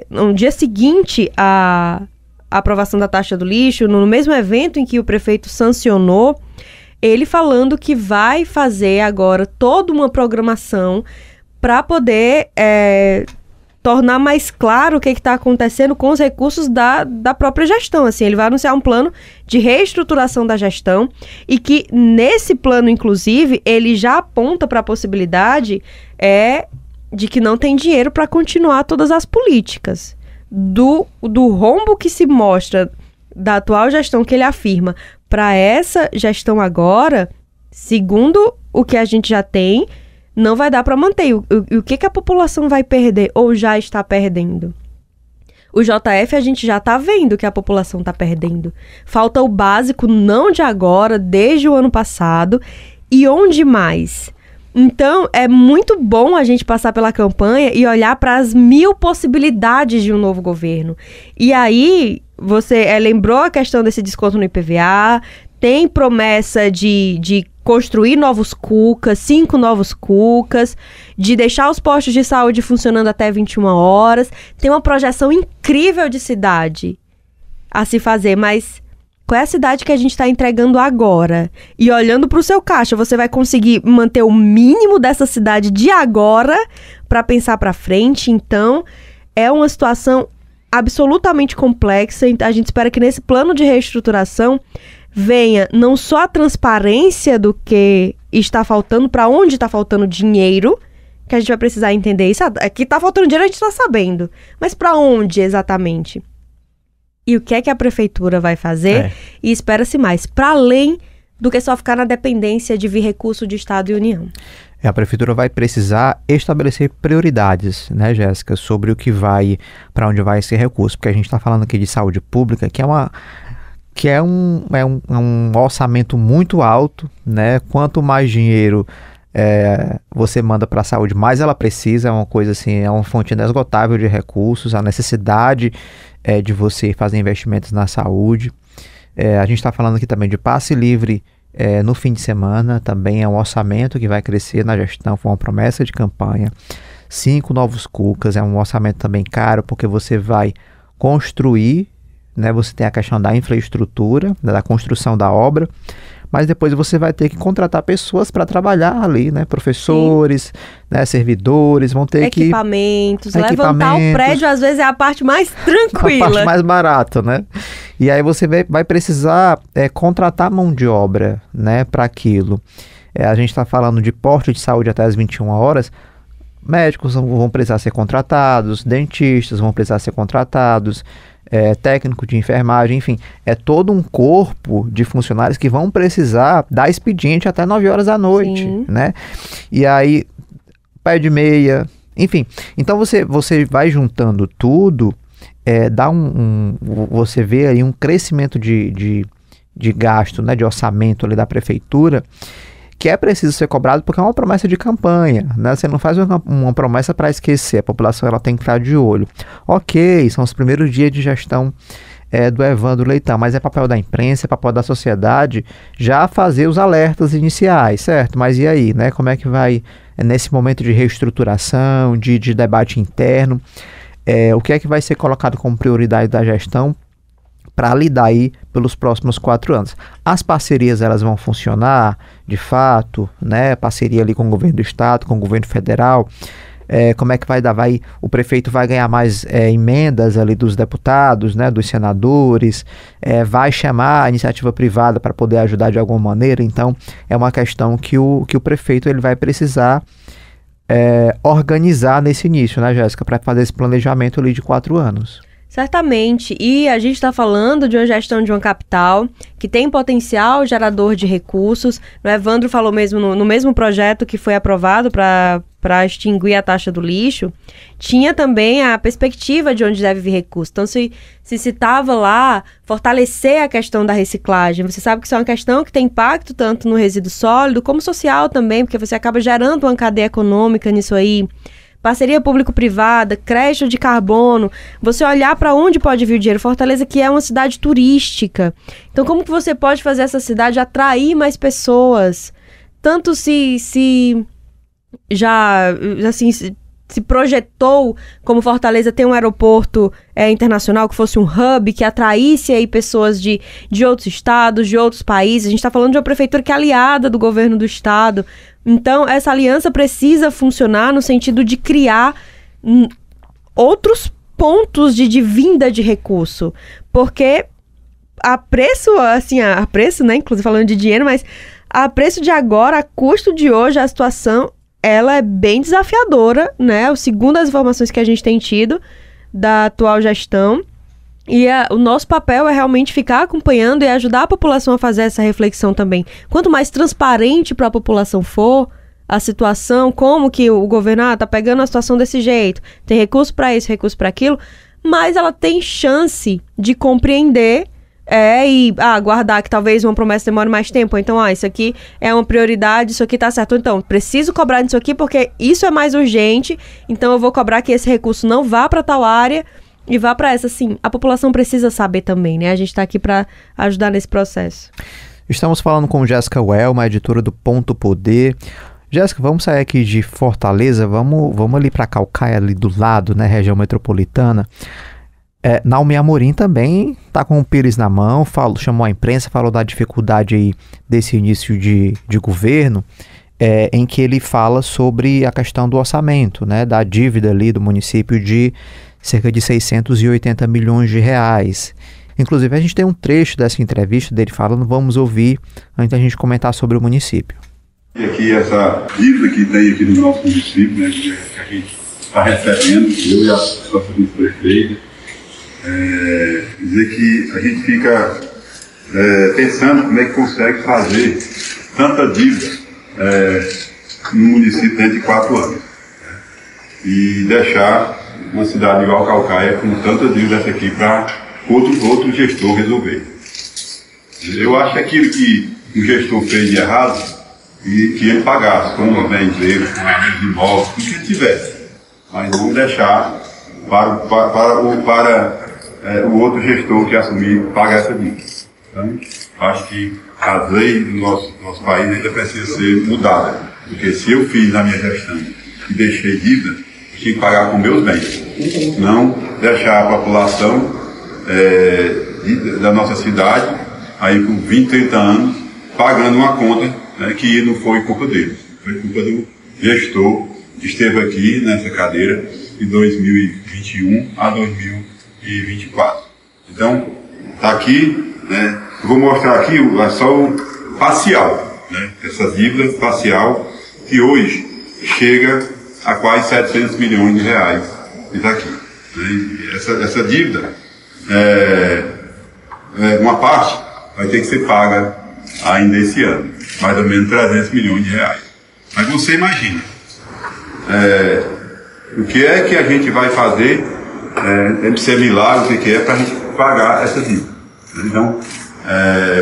no dia seguinte à aprovação da taxa do lixo, no mesmo evento em que o prefeito sancionou, ele falando que vai fazer agora toda uma programação para poder tornar mais claro o que está acontecendo com os recursos da própria gestão. Assim, ele vai anunciar um plano de reestruturação da gestão e que nesse plano, inclusive, ele já aponta para a possibilidade de que não tem dinheiro para continuar todas as políticas. Do rombo que se mostra da atual gestão, que ele afirma, para essa gestão agora, segundo o que a gente já tem, não vai dar para manter. O que a população vai perder ou já está perdendo? O JF a gente já está vendo que a população está perdendo. Falta o básico, não de agora, desde o ano passado. E onde mais? Então, é muito bom a gente passar pela campanha e olhar para as 1000 possibilidades de um novo governo. E aí, você lembrou a questão desse desconto no IPVA, tem promessa de construir novos CUCAs, 5 novos CUCAs, de deixar os postos de saúde funcionando até 21 horas. Tem uma projeção incrível de cidade a se fazer, mas qual é a cidade que a gente está entregando agora? E olhando para o seu caixa, você vai conseguir manter o mínimo dessa cidade de agora para pensar para frente? Então, é uma situação absolutamente complexa. A gente espera que nesse plano de reestruturação venha não só a transparência do que está faltando, para onde está faltando dinheiro, que a gente vai precisar entender isso. Aqui está faltando dinheiro, a gente está sabendo. Mas para onde exatamente? E o que é que a prefeitura vai fazer? E espera-se mais, para além do que só ficar na dependência de vir recurso de Estado e União. A prefeitura vai precisar estabelecer prioridades, né, Jéssica, sobre o que vai, para onde vai esse recurso, porque a gente está falando aqui de saúde pública, que é um orçamento muito alto, né? Quanto mais dinheiro você manda para a saúde, mais ela precisa. É uma coisa assim, é uma fonte inesgotável de recursos. A necessidade de você fazer investimentos na saúde. A gente está falando aqui também de passe livre no fim de semana, também é um orçamento que vai crescer na gestão, foi uma promessa de campanha. 5 novos Cucas, é um orçamento também caro, porque você vai construir, né? Você tem a questão da infraestrutura, né, da construção da obra, mas depois você vai ter que contratar pessoas para trabalhar ali, né? Professores, né? Servidores, vão ter equipamentos. Levantar o prédio às vezes é a parte mais tranquila. A parte mais barata, né? E aí você vai precisar contratar mão de obra, né? Para aquilo. A gente está falando de porte de saúde até as 21 horas, médicos vão precisar ser contratados, dentistas vão precisar ser contratados, técnico de enfermagem, enfim, é todo um corpo de funcionários que vão precisar dar expediente até 9 horas da noite, sim, né? E aí, pé de meia, enfim. Então você vai juntando tudo, você vê aí um crescimento de gasto, né, de orçamento ali da prefeitura, que é preciso ser cobrado porque é uma promessa de campanha, né? Você não faz uma promessa para esquecer, a população ela tem que estar de olho. Ok, são os primeiros dias de gestão do Evandro Leitão, mas é papel da imprensa, é papel da sociedade já fazer os alertas iniciais, certo? Mas e aí, né? Como é que vai, nesse momento de reestruturação, de debate interno, o que é que vai ser colocado como prioridade da gestão para lidar aí pelos próximos 4 anos. As parcerias elas vão funcionar de fato, né? Parceria ali com o governo do estado, com o governo federal. Como é que vai dar? O prefeito vai ganhar mais emendas ali dos deputados, né? Dos senadores, vai chamar a iniciativa privada para poder ajudar de alguma maneira. Então é uma questão que o prefeito ele vai precisar organizar nesse início, né, Jéssica, para fazer esse planejamento ali de 4 anos. Certamente, e a gente está falando de uma gestão de uma capital que tem potencial gerador de recursos. O Evandro falou mesmo no mesmo projeto que foi aprovado para extinguir a taxa do lixo, tinha também a perspectiva de onde deve vir recurso. Então, se citava lá fortalecer a questão da reciclagem. Você sabe que isso é uma questão que tem impacto tanto no resíduo sólido como social também, porque você acaba gerando uma cadeia econômica nisso aí. Parceria público-privada, crédito de carbono, você olhar para onde pode vir o dinheiro. Fortaleza que é uma cidade turística. Então, como que você pode fazer essa cidade atrair mais pessoas? Tanto se já, assim, se projetou como Fortaleza ter um aeroporto internacional, que fosse um hub, que atraísse aí pessoas de outros estados, de outros países. A gente está falando de uma prefeitura que é aliada do governo do estado. Então, essa aliança precisa funcionar no sentido de criar outros pontos de vinda de recurso. Porque a preço, né, inclusive falando de dinheiro, mas a preço de agora, a custo de hoje, a situação, ela é bem desafiadora, né? Segundo as informações que a gente tem tido da atual gestão. E o nosso papel é realmente ficar acompanhando e ajudar a população a fazer essa reflexão também. Quanto mais transparente para a população for a situação, como que o governo tá pegando a situação desse jeito, tem recurso para isso, recurso para aquilo, mais ela tem chance de compreender e aguardar que talvez uma promessa demore mais tempo. Então, isso aqui é uma prioridade, isso aqui tá certo. Então, preciso cobrar disso aqui porque isso é mais urgente, então eu vou cobrar que esse recurso não vá para tal área e vá para essa. Sim, a população precisa saber também, né? A gente está aqui para ajudar nesse processo. Estamos falando com Jéssica Welma, editora do Ponto Poder. Jéssica, vamos sair aqui de Fortaleza, vamos ali para Caucaia, ali do lado, né? Região metropolitana. Naomi Amorim também está com o Pires na mão, chamou a imprensa, falou da dificuldade aí desse início de governo, em que ele fala sobre a questão do orçamento, né? Da dívida ali do município de cerca de 680 milhões de reais. Inclusive, a gente tem um trecho dessa entrevista dele falando, vamos ouvir antes da gente comentar sobre o município. E aqui essa dívida que tem aqui no nosso município, né, que a gente está recebendo, eu e a nossa vice-prefeita, dizer que a gente fica pensando como é que consegue fazer tanta dívida no município dentro de 4 anos, né, e deixar uma cidade igual a Caucaia com tanta dívida dessa aqui para outro gestor resolver. Eu acho que aquilo que o gestor fez de errado, e que ele pagasse, como bem dele, com imóveis, o que tivesse, mas não deixar para o outro gestor que assumir pagar essa dívida. Então, acho que as leis do nosso país ainda precisam ser mudadas. Porque se eu fiz na minha gestão e deixei dívida, eu tinha que pagar com meus bens. Não deixar a população da nossa cidade, aí com 20, 30 anos, pagando uma conta, né, que não foi culpa deles. Foi culpa do gestor que esteve aqui nessa cadeira de 2021 a 2024. Então, está aqui, né, eu vou mostrar aqui só o parcial, né, essa dívida parcial que hoje chega a quase 700 milhões de reais. Está aqui. Né, essa dívida, uma parte vai ter que ser paga ainda esse ano, mais ou menos 300 milhões de reais. Mas você imagina, o que é que a gente vai fazer, deve ser milagre, o que é para a gente pagar essa dívida. Então,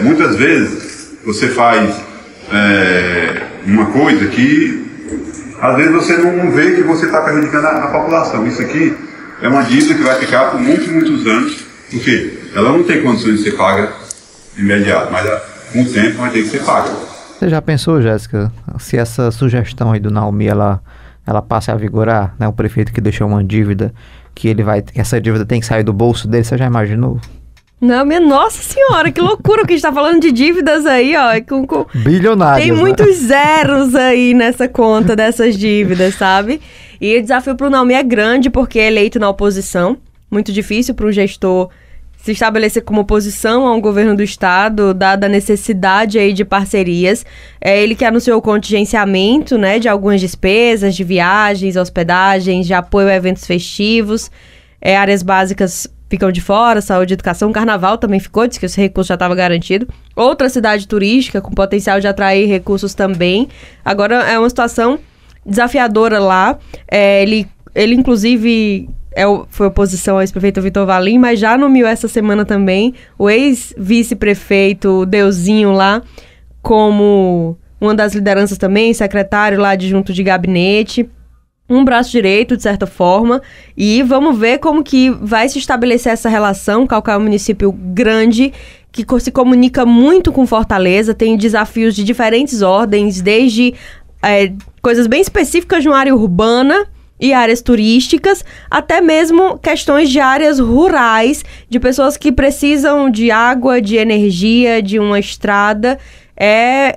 muitas vezes você faz uma coisa que às vezes você não vê que você está prejudicando a população. Isso aqui é uma dívida que vai ficar por muitos anos, porque ela não tem condições de ser paga imediato, mas com o tempo vai ter que ser paga. Você já pensou, Jéssica, se essa sugestão aí do Naomi, ela passa a vigorar, né? O prefeito que deixou uma dívida, que essa dívida tem que sair do bolso dele, você já imaginou? Não, minha nossa senhora, que loucura que a gente tá falando de dívidas aí, ó. Bilionárias. Tem né? muitos zeros aí nessa conta dessas dívidas, sabe? E o desafio pro Naomi é grande, porque é eleito na oposição. Muito difícil para um gestor se estabelecer como oposição a um governo do estado, dada a necessidade aí de parcerias. É ele que anunciou o contingenciamento, né, de algumas despesas, de viagens, hospedagens, de apoio a eventos festivos. Áreas básicas ficam de fora, saúde e educação. Carnaval também ficou, disse que esse recurso já estava garantido. Outra cidade turística com potencial de atrair recursos também. Agora é uma situação desafiadora lá. Ele inclusive... foi oposição ao ex-prefeito Vitor Valim, mas já nomeou essa semana também o ex-vice-prefeito Deusinho lá como uma das lideranças também, secretário lá adjunto de gabinete, um braço direito, de certa forma, e vamos ver como que vai se estabelecer essa relação. Caucaia é um município grande, que se comunica muito com Fortaleza, tem desafios de diferentes ordens, desde coisas bem específicas de uma área urbana, e áreas turísticas, até mesmo questões de áreas rurais, de pessoas que precisam de água, de energia, de uma estrada.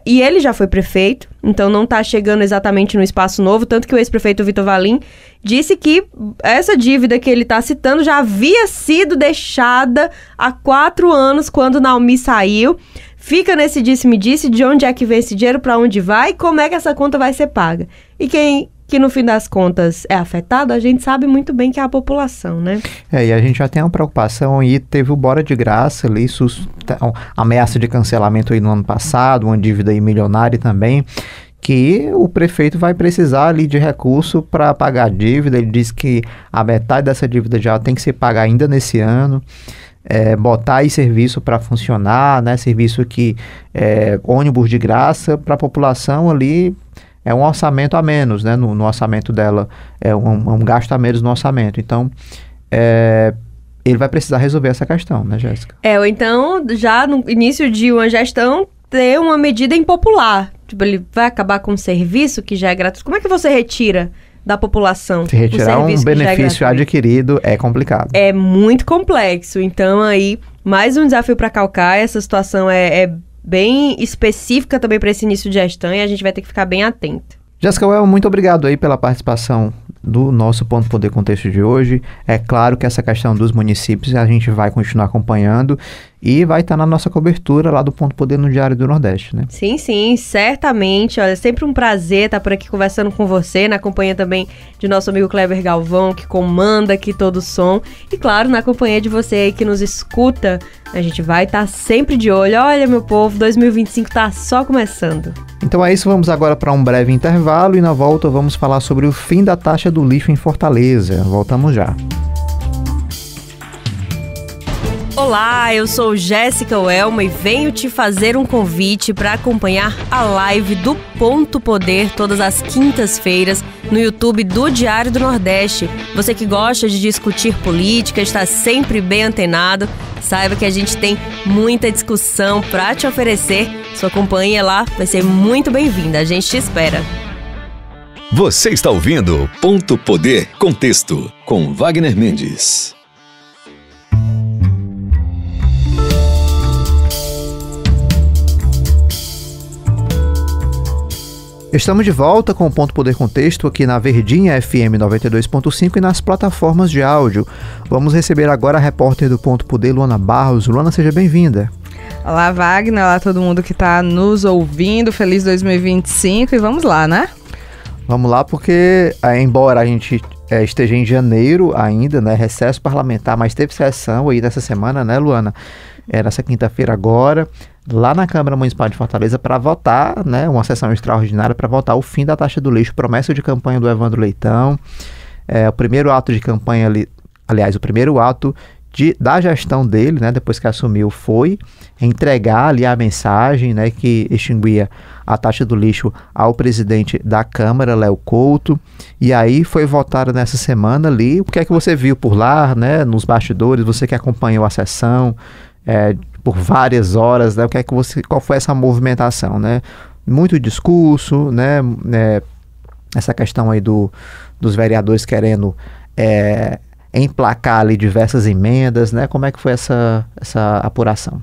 E ele já foi prefeito, então não está chegando exatamente no espaço novo, tanto que o ex-prefeito Vitor Valim disse que essa dívida que ele está citando já havia sido deixada há 4 anos, quando Naomi saiu. Fica nesse disse-me-disse de onde é que vem esse dinheiro, para onde vai e como é que essa conta vai ser paga. E quem que no fim das contas é afetado, a gente sabe muito bem que é a população, né? E a gente já tem uma preocupação e teve o Bora de Graça ali, ameaça de cancelamento aí no ano passado, uma dívida aí milionária também, que o prefeito vai precisar ali de recurso para pagar a dívida. Ele diz que a metade dessa dívida já tem que ser paga ainda nesse ano. Botar aí serviço para funcionar, né? Serviço que ônibus de graça para a população ali. É um orçamento a menos, né? No orçamento dela, é um gasto a menos no orçamento. Então, ele vai precisar resolver essa questão, né, Jéssica? Ou então, já no início de uma gestão, ter uma medida impopular. Tipo, ele vai acabar com um serviço que já é gratuito. Como é que você retira da população se retirar um benefício adquirido é complicado. É muito complexo. Então, aí, mais um desafio para Caucaia. Essa situação é bem específica também para esse início de gestão e a gente vai ter que ficar bem atento. Jéssica Well, muito obrigado aí pela participação do nosso Ponto Poder Contexto de hoje. É claro que essa questão dos municípios a gente vai continuar acompanhando e vai estar na nossa cobertura lá do Ponto Poder no Diário do Nordeste, né? Sim, certamente. Olha, é sempre um prazer estar por aqui conversando com você, na companhia também de nosso amigo Cleber Galvão, que comanda aqui todo o som. E claro, na companhia de você aí que nos escuta, a gente vai estar sempre de olho. Olha, meu povo, 2025 está só começando. Então é isso, vamos agora para um breve intervalo e na volta vamos falar sobre o fim da taxa do lixo em Fortaleza. Voltamos já. Olá, eu sou Jéssica Welma e venho te fazer um convite para acompanhar a live do Ponto Poder todas as quintas-feiras no YouTube do Diário do Nordeste. Você que gosta de discutir política, está sempre bem antenado, saiba que a gente tem muita discussão para te oferecer. Sua companhia lá vai ser muito bem-vinda, a gente te espera. Você está ouvindo Ponto Poder Contexto com Wagner Mendes. Estamos de volta com o Ponto Poder Contexto aqui na Verdinha FM 92.5 e nas plataformas de áudio. Vamos receber agora a repórter do Ponto Poder, Luana Barros. Luana, seja bem-vinda. Olá, Wagner. Olá, todo mundo que está nos ouvindo. Feliz 2025 e vamos lá, né? Vamos lá, porque embora a gente esteja em janeiro ainda, né, recesso parlamentar, mas teve sessão aí nessa semana, né, Luana? Nessa quinta-feira agora, lá na Câmara Municipal de Fortaleza, para votar, né, uma sessão extraordinária para votar o fim da taxa do lixo, promessa de campanha do Evandro Leitão. O primeiro ato de campanha, aliás, o primeiro ato da gestão dele, né, depois que assumiu, foi entregar ali a mensagem, né, que extinguia a taxa do lixo ao presidente da Câmara, Léo Couto, e aí foi votado nessa semana ali. O que é que você viu por lá, né, nos bastidores, você que acompanhou a sessão por várias horas, né, qual foi essa movimentação, né? Muito discurso, né, essa questão aí dos vereadores querendo emplacar ali diversas emendas, né? Como é que foi essa apuração?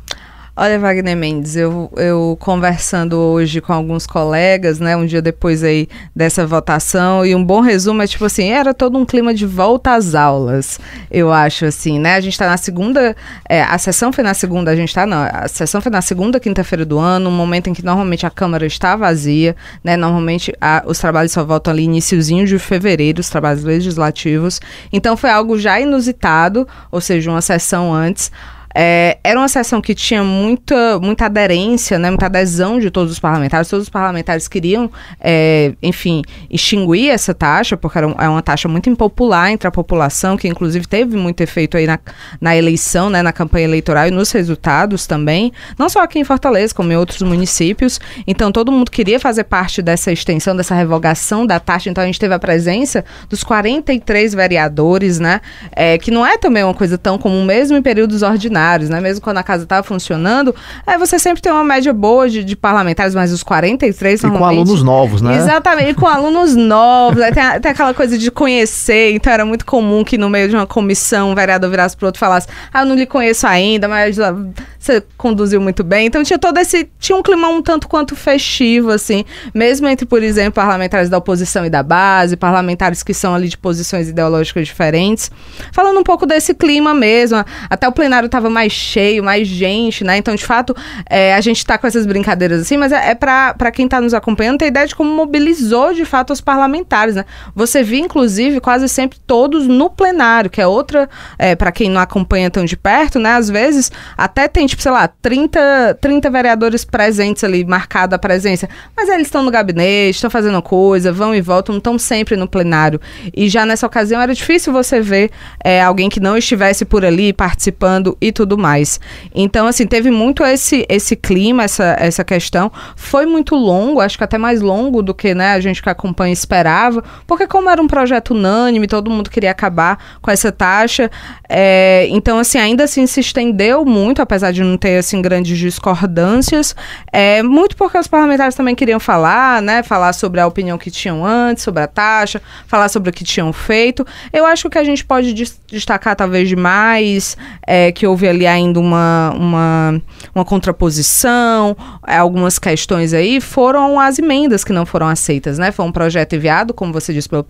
Olha, Wagner Mendes, eu conversando hoje com alguns colegas, né, um dia depois aí dessa votação, e um bom resumo é tipo assim, era todo um clima de volta às aulas, eu acho assim, né, a gente tá na segunda, a sessão foi na segunda, a sessão foi na segunda quinta-feira do ano, um momento em que normalmente a Câmara está vazia, né, normalmente os trabalhos só voltam ali iniciozinho de fevereiro, os trabalhos legislativos, então foi algo já inusitado, ou seja, uma sessão antes. Era uma sessão que tinha muita aderência, né, muita adesão de todos os parlamentares queriam, enfim, extinguir essa taxa, porque é uma taxa muito impopular entre a população, que inclusive teve muito efeito aí na eleição, né, na campanha eleitoral e nos resultados também, não só aqui em Fortaleza, como em outros municípios. Então todo mundo queria fazer parte dessa extensão, dessa revogação da taxa, então a gente teve a presença dos 43 vereadores, né, que não é também uma coisa tão comum, mesmo em períodos ordinários, né? Mesmo quando a casa estava funcionando, você sempre tem uma média boa de parlamentares, mas os 43 normalmente... E com alunos novos, né? Exatamente, e com alunos novos, tem aquela coisa de conhecer, então era muito comum que no meio de uma comissão um vereador virasse pro outro e falasse, eu não lhe conheço ainda, mas você conduziu muito bem, então tinha um clima um tanto quanto festivo, assim, mesmo entre, por exemplo, parlamentares da oposição e da base, parlamentares que são ali de posições ideológicas diferentes, falando um pouco desse clima mesmo, até o plenário estava mais cheio, mais gente, né? Então, de fato, a gente tá com essas brincadeiras assim, mas para quem tá nos acompanhando ter ideia de como mobilizou, de fato, os parlamentares, né? Você vê, inclusive, quase sempre todos no plenário, que é outra, para quem não acompanha tão de perto, né? Às vezes, até tem, tipo, sei lá, 30 vereadores presentes ali, marcada a presença, mas eles estão no gabinete, estão fazendo coisa, vão e voltam, não estão sempre no plenário. E já nessa ocasião era difícil você ver alguém que não estivesse por ali participando e tudo mais. Então, assim, teve muito esse clima, essa questão. Foi muito longo, acho que até mais longo do que, né, a gente que acompanha esperava, porque como era um projeto unânime, todo mundo queria acabar com essa taxa, então, assim, ainda assim se estendeu muito, apesar de não ter, assim, grandes discordâncias, muito porque os parlamentares também queriam falar, né, falar sobre a opinião que tinham antes, sobre a taxa, falar sobre o que tinham feito. Eu acho que o que a gente pode destacar, talvez, demais, que houve ali ainda uma contraposição, algumas questões aí, foram as emendas que não foram aceitas, né? Foi um projeto enviado, como você disse, pelo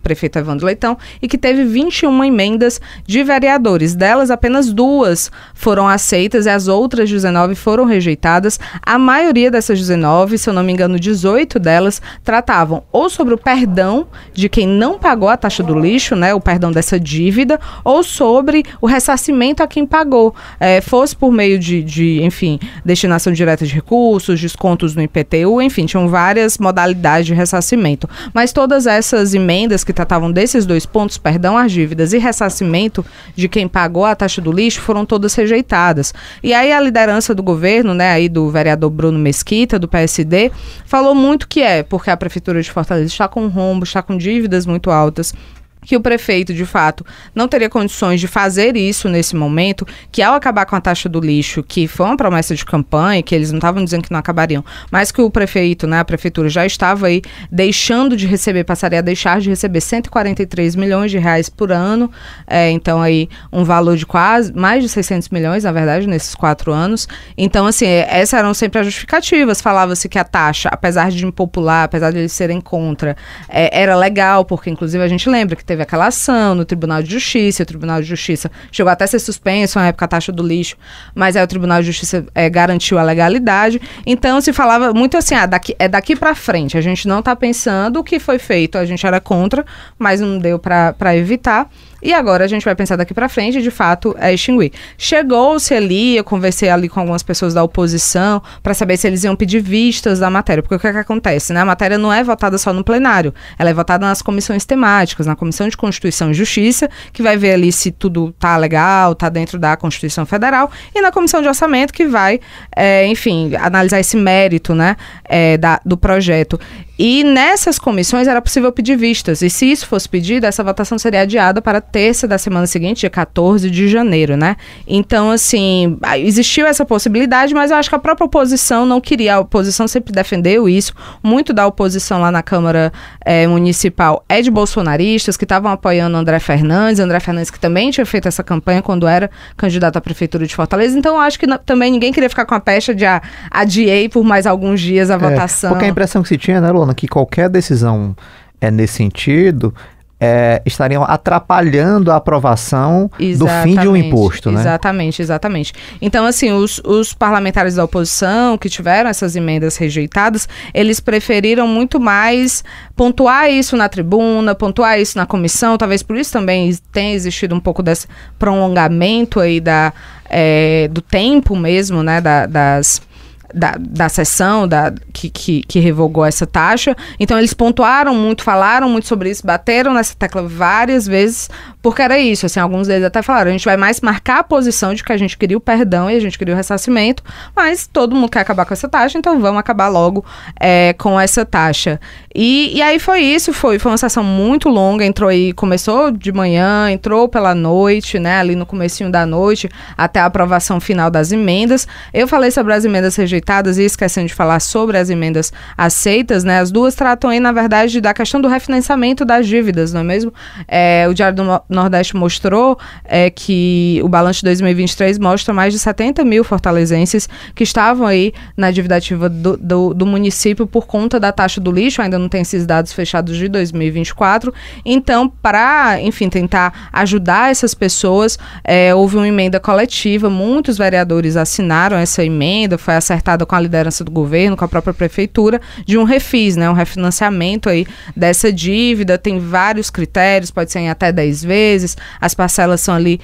prefeito Evandro Leitão, e que teve 21 emendas de vereadores. Delas, apenas 2 foram aceitas, e as outras 19 foram rejeitadas. A maioria dessas 19, se eu não me engano, 18 delas tratavam ou sobre o perdão de quem não pagou a taxa do lixo, né, o perdão dessa dívida, ou sobre o ressarcimento a quem pagou, fosse por meio de, enfim, destinação direta de recursos, descontos no IPTU, enfim, tinham várias modalidades de ressarcimento. Mas todas essas emendas que tratavam desses dois pontos, perdão às dívidas e ressarcimento de quem pagou a taxa do lixo, foram todas rejeitadas. E aí a liderança do governo, né, aí do vereador Bruno Mesquita, do PSD, falou muito que porque a Prefeitura de Fortaleza está com rombo, está com dívidas muito altas, que o prefeito, de fato, não teria condições de fazer isso nesse momento, que ao acabar com a taxa do lixo, que foi uma promessa de campanha, que eles não estavam dizendo que não acabariam, mas que o prefeito, né, a prefeitura já estava aí deixando de receber, passaria a deixar de receber 143 milhões de reais por ano, então aí um valor de quase, mais de 600 milhões, na verdade, nesses 4 anos. Então, assim, essas eram sempre as justificativas, falava-se que a taxa, apesar de impopular, apesar de eles serem contra, era legal, porque inclusive a gente lembra que teve aquela ação no Tribunal de Justiça, o Tribunal de Justiça chegou até a ser suspenso na época a taxa do lixo, mas aí o Tribunal de Justiça garantiu a legalidade. Então se falava muito assim, daqui para frente, a gente não está pensando o que foi feito, a gente era contra, mas não deu para evitar. E agora a gente vai pensar daqui para frente, de fato, extinguir. Chegou-se ali, eu conversei ali com algumas pessoas da oposição para saber se eles iam pedir vistas da matéria, porque o que acontece, né? A matéria não é votada só no plenário, ela é votada nas comissões temáticas, na Comissão de Constituição e Justiça, que vai ver ali se tudo tá legal, tá dentro da Constituição Federal, e na Comissão de Orçamento, que vai, enfim, analisar esse mérito, né, do projeto. E nessas comissões era possível pedir vistas, e se isso fosse pedido, essa votação seria adiada para terça da semana seguinte, dia 14 de janeiro, né? Então, assim, existiu essa possibilidade, mas eu acho que a própria oposição não queria, a oposição sempre defendeu isso, muito da oposição lá na Câmara Municipal é de bolsonaristas que estavam apoiando André Fernandes que também tinha feito essa campanha quando era candidato à Prefeitura de Fortaleza, então eu acho que também ninguém queria ficar com a pecha de adiei por mais alguns dias a votação. Porque a impressão que se tinha, né, Luana, que qualquer decisão nesse sentido estariam atrapalhando a aprovação do fim de um imposto, né? Exatamente. Então, assim, os parlamentares da oposição que tiveram essas emendas rejeitadas, eles preferiram muito mais pontuar isso na tribuna, pontuar isso na comissão, talvez por isso também tenha existido um pouco desse prolongamento aí do tempo mesmo, né, da sessão que revogou essa taxa. Então eles pontuaram muito, falaram muito sobre isso, bateram nessa tecla várias vezes, porque era isso, assim, alguns deles até falaram, a gente vai mais marcar a posição de que a gente queria o perdão e a gente queria o ressarcimento, mas todo mundo quer acabar com essa taxa, então vamos acabar logo com essa taxa. E aí foi isso, foi uma sessão muito longa, começou de manhã, entrou pela noite, né, ali no comecinho da noite, até a aprovação final das emendas. Eu falei sobre as emendas rejeitadas e esquecendo de falar sobre as emendas aceitas, né? As duas tratam aí, na verdade, da questão do refinanciamento das dívidas, não é mesmo? O Diário do Nordeste mostrou que o balanço de 2023 mostra mais de 70 mil fortalezenses que estavam aí na dívida ativa do município por conta da taxa do lixo, ainda não tem esses dados fechados de 2024. Então, para, enfim, tentar ajudar essas pessoas, houve uma emenda coletiva, muitos vereadores assinaram essa emenda, foi acertada com a liderança do governo, com a própria prefeitura, de um refis, né, um refinanciamento aí dessa dívida. Tem vários critérios, pode ser em até 10 vezes, as parcelas são ali,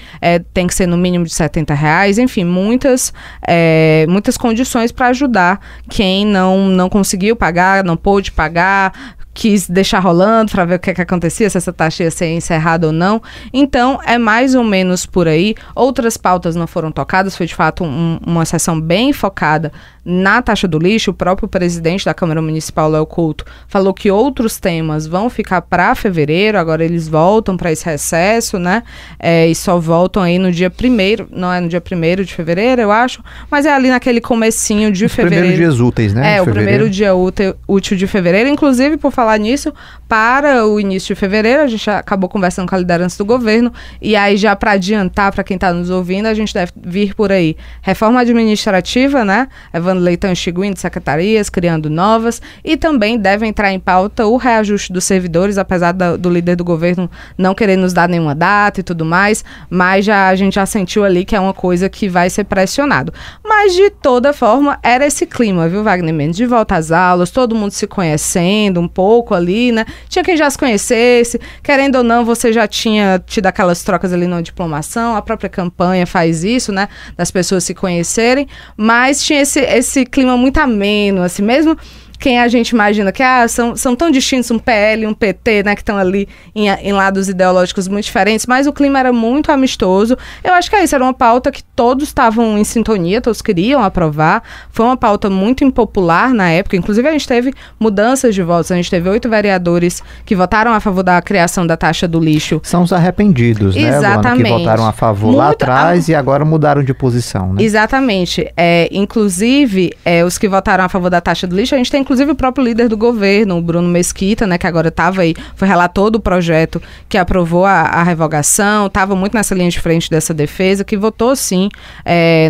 tem que ser no mínimo de R$70, enfim, muitas condições para ajudar quem não conseguiu pagar, não pôde pagar, quis deixar rolando para ver o que acontecia, se essa taxa ia ser encerrada ou não. Então, é mais ou menos por aí. Outras pautas não foram tocadas, foi de fato uma sessão bem focada na taxa do lixo. O próprio presidente da Câmara Municipal, Léo Couto, falou que outros temas vão ficar para fevereiro, agora eles voltam para esse recesso, né? E só voltam aí no dia 1º, não é no dia 1º de fevereiro, eu acho, mas é ali naquele comecinho de fevereiro. Os primeiros dias úteis, né? O primeiro dia útil de fevereiro, inclusive, por falar nisso, para o início de fevereiro, a gente acabou conversando com a liderança do governo, e aí já para adiantar, para quem está nos ouvindo, a gente deve vir por aí reforma administrativa, né? Evandro Leitão extinguindo secretarias, criando novas, e também deve entrar em pauta o reajuste dos servidores, apesar do líder do governo não querer nos dar nenhuma data e tudo mais, mas a gente já sentiu ali que é uma coisa que vai ser pressionado. Mas, de toda forma, era esse clima, viu, Wagner Mendes? De volta às aulas, todo mundo se conhecendo um pouco ali, né? Tinha quem já se conhecesse, querendo ou não, você já tinha tido aquelas trocas ali na diplomação, a própria campanha faz isso, né? Das pessoas se conhecerem, mas tinha esse clima muito ameno, assim, mesmo quem a gente imagina que são tão distintos, um PL e um PT, né, que estão ali em lados ideológicos muito diferentes, mas o clima era muito amistoso. Eu acho que é isso, era uma pauta que todos estavam em sintonia, todos queriam aprovar. Foi uma pauta muito impopular na época, inclusive a gente teve mudanças de votos, a gente teve 8 vereadores que votaram a favor da criação da taxa do lixo. São os arrependidos, né, exatamente, Luana, que votaram a favor lá atrás e agora mudaram de posição, né? Exatamente. Inclusive, os que votaram a favor da taxa do lixo, a gente tem inclusive o próprio líder do governo, o Bruno Mesquita, né, que agora estava aí, foi relator do projeto que aprovou a revogação, estava muito nessa linha de frente dessa defesa, que votou sim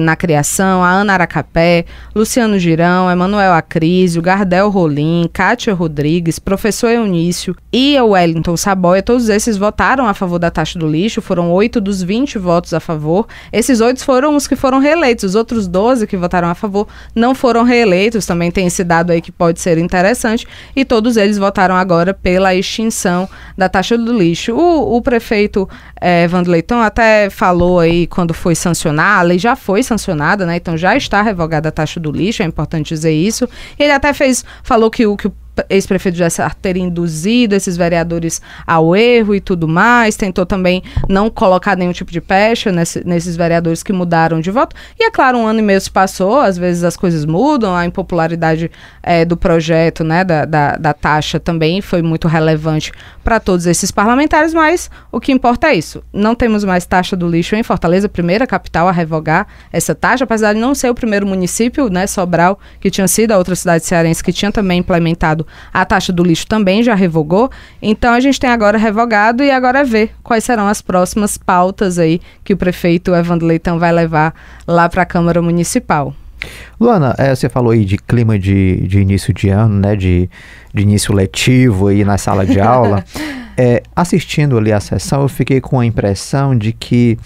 na criação, a Ana Aracapé, Luciano Girão, Emanuel Acrísio, Gardel Rolim, Kátia Rodrigues, professor Eunício e o Wellington Saboia, todos esses votaram a favor da taxa do lixo, foram 8 dos 20 votos a favor. Esses 8 foram os que foram reeleitos, os outros 12 que votaram a favor não foram reeleitos, também tem esse dado aí que pode ser interessante, e todos eles votaram agora pela extinção da taxa do lixo. O prefeito Evandro Leitão até falou aí quando foi sancionar, a lei já foi sancionada, né? Então já está revogada a taxa do lixo, é importante dizer isso. Ele até falou que o ex-prefeito José Sarto ter induzido esses vereadores ao erro e tudo mais, tentou também não colocar nenhum tipo de pecha nesses vereadores que mudaram de voto, e é claro, 1 ano e meio se passou, às vezes as coisas mudam, a impopularidade do projeto, né, da taxa também foi muito relevante para todos esses parlamentares, mas o que importa é isso, não temos mais taxa do lixo em Fortaleza, primeira capital a revogar essa taxa, apesar de não ser o primeiro município, né, Sobral, que tinha sido a outra cidade cearense que tinha também implementado a taxa do lixo, também já revogou. Então a gente tem agora revogado e agora é ver quais serão as próximas pautas aí que o prefeito Evandro Leitão vai levar lá para a Câmara Municipal. Luana, você falou aí de clima de início de ano, né, de início letivo aí na sala de aula. Assistindo ali a sessão, eu fiquei com a impressão de que,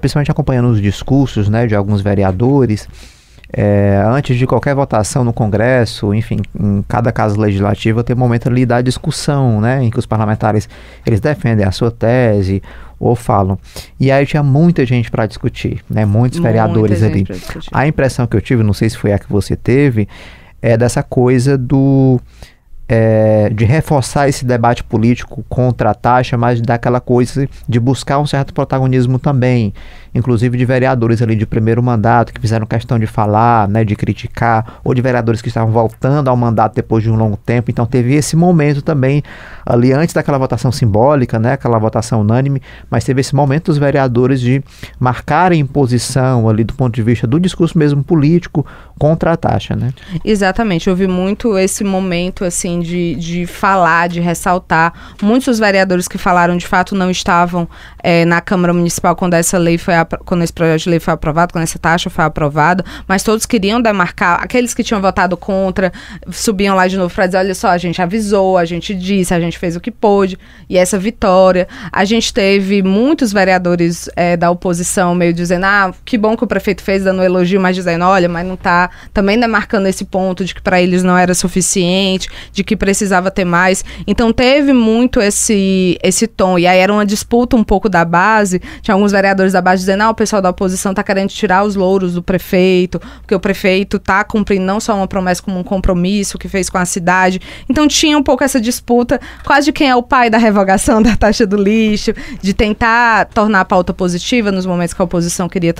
principalmente acompanhando os discursos, né, de alguns vereadores, antes de qualquer votação no Congresso, enfim, em cada casa legislativa tem um momento ali da discussão, né, em que os parlamentares eles defendem a sua tese ou falam. E aí tinha muita gente para discutir, né, muitos vereadores ali. A impressão que eu tive, não sei se foi a que você teve, é dessa coisa de reforçar esse debate político contra a taxa, mas daquela coisa de buscar um certo protagonismo também, inclusive de vereadores ali de primeiro mandato que fizeram questão de falar, né, de criticar, ou de vereadores que estavam voltando ao mandato depois de um longo tempo. Então teve esse momento também ali antes daquela votação simbólica, né, aquela votação unânime, mas teve esse momento dos vereadores de marcarem posição ali do ponto de vista do discurso mesmo político contra a taxa, né? Exatamente, houve muito esse momento assim de falar, de ressaltar. Muitos dos vereadores que falaram de fato não estavam na Câmara Municipal quando quando esse projeto de lei foi aprovado, quando essa taxa foi aprovada, mas todos queriam demarcar. Aqueles que tinham votado contra subiam lá de novo para dizer, olha só, a gente avisou, a gente disse, a gente fez o que pôde, e essa vitória. A gente teve muitos vereadores da oposição meio dizendo, que bom que o prefeito fez, dando um elogio, mas dizendo, olha, mas não está também demarcando esse ponto de que para eles não era suficiente, de que precisava ter mais. Então teve muito esse tom, e aí era uma disputa um pouco da base, tinha alguns vereadores da base dizendo, o pessoal da oposição está querendo tirar os louros do prefeito, porque o prefeito está cumprindo não só uma promessa como um compromisso que fez com a cidade. Então tinha um pouco essa disputa, quase de quem é o pai da revogação da taxa do lixo, de tentar tornar a pauta positiva nos momentos que a oposição queria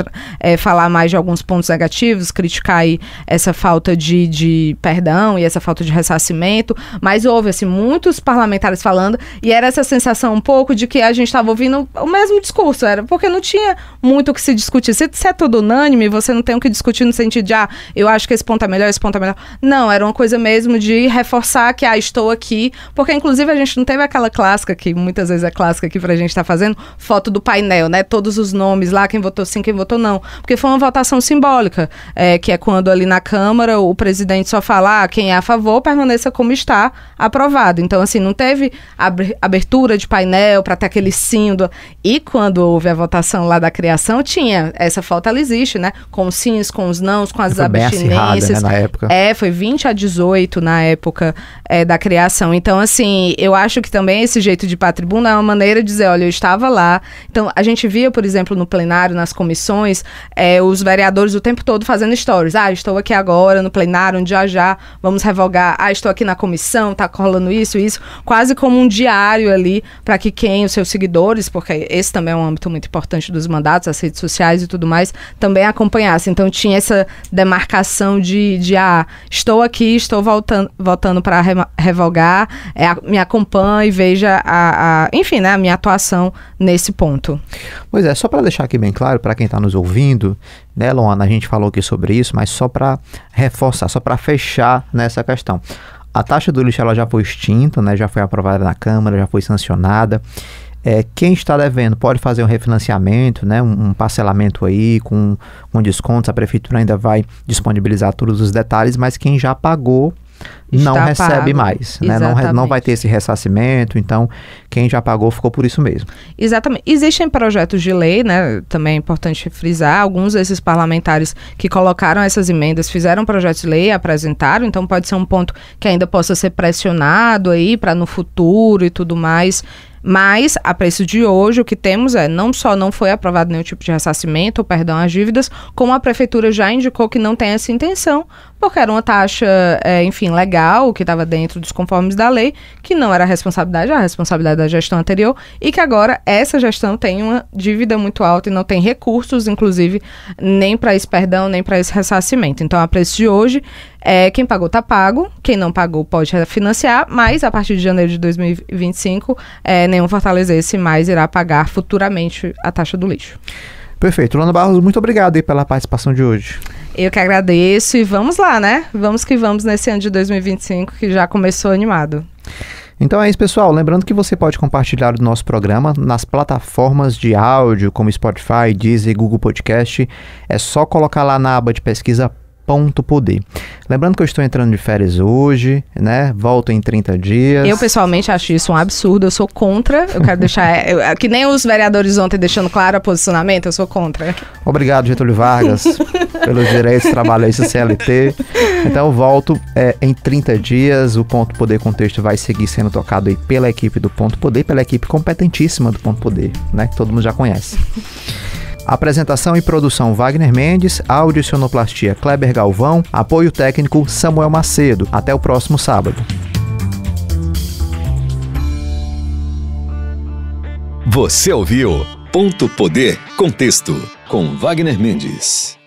falar mais de alguns pontos negativos, criticar aí essa falta de perdão e essa falta de ressarcimento. mas houve, assim, muitos parlamentares falando, e era essa sensação um pouco de que a gente estava ouvindo o mesmo discurso, era porque não tinha muito o que se discutir. Se é tudo unânime, você não tem o que discutir no sentido de, eu acho que esse ponto é melhor, esse ponto é melhor. Não, era uma coisa mesmo de reforçar que, estou aqui, porque inclusive a gente não teve aquela clássica, que muitas vezes é clássica aqui pra gente estar fazendo, foto do painel, né? Todos os nomes lá, quem votou sim, quem votou não. Porque foi uma votação simbólica, que é quando ali na Câmara o presidente só fala, quem é a favor, permaneça como está, aprovado. Então, assim, não teve abertura de painel para ter aquele símbolo. E quando houve a votação lá da criação, tinha essa foto, ela existe, né? Com os sims, com os nãos, com as abstinências. Né, na época. Foi 20-18 na época da criação. Então, assim, eu acho que também esse jeito de ir pra tribuna é uma maneira de dizer, olha, eu estava lá. Então, a gente via, por exemplo, no plenário, nas comissões, os vereadores o tempo todo fazendo stories. Estou aqui agora no plenário, onde já vamos revogar. Estou aqui na comissão, tá rolando isso. Quase como um diário ali, para que os seus seguidores, porque esse também é um âmbito muito importante dos mandatos, as redes sociais e tudo mais, também acompanhassem. Então, tinha essa demarcação de estou aqui, estou voltando para revogar, me acompanhe, veja enfim, né, a minha atuação nesse ponto. Pois é, só para deixar aqui bem claro, para quem está nos ouvindo, né, Luana, a gente falou aqui sobre isso, mas só para reforçar, só para fechar nessa questão. A taxa do lixo ela já foi extinta, né, já foi aprovada na Câmara, já foi sancionada. Quem está devendo pode fazer um refinanciamento, né, um parcelamento aí com descontos. A Prefeitura ainda vai disponibilizar todos os detalhes, mas quem já pagou não recebe mais, né? Não vai ter esse ressarcimento, então quem já pagou ficou por isso mesmo. Exatamente. Existem projetos de lei, né? Também é importante frisar, alguns desses parlamentares que colocaram essas emendas fizeram projetos de lei e apresentaram, então pode ser um ponto que ainda possa ser pressionado aí para no futuro e tudo mais. Mas, a preço de hoje, o que temos não só não foi aprovado nenhum tipo de ressarcimento ou perdão às dívidas, como a Prefeitura já indicou que não tem essa intenção, porque era uma taxa, enfim, legal, que estava dentro dos conformes da lei, que não era a responsabilidade da gestão anterior, e que agora essa gestão tem uma dívida muito alta e não tem recursos, inclusive, nem para esse perdão, nem para esse ressarcimento. Então, a preço de hoje, quem pagou está pago, quem não pagou pode refinanciar, mas a partir de janeiro de 2025, nenhum fortalezense mais irá pagar futuramente a taxa do lixo. Perfeito. Luana Barros, muito obrigado aí pela participação de hoje. Eu que agradeço e vamos lá, né? Vamos que vamos nesse ano de 2025 que já começou animado. Então é isso, pessoal. Lembrando que você pode compartilhar o nosso programa nas plataformas de áudio como Spotify, Deezer, Google Podcast. É só colocar lá na aba de pesquisa Ponto Poder. Lembrando que eu estou entrando de férias hoje, né? Volto em 30 dias. Eu, pessoalmente, acho isso um absurdo. Eu sou contra. Eu quero deixar... que nem os vereadores ontem deixando claro o posicionamento, eu sou contra. Obrigado, Getúlio Vargas, pelos direitos trabalhistas CLT. Então, eu volto em 30 dias. O Ponto Poder Contexto vai seguir sendo tocado aí pela equipe do Ponto Poder, pela equipe competentíssima do Ponto Poder, né? Que todo mundo já conhece. Apresentação e produção Wagner Mendes, áudio e sonoplastia Kleber Galvão, apoio técnico Samuel Macedo. Até o próximo sábado. Você ouviu Ponto Poder Contexto com Wagner Mendes.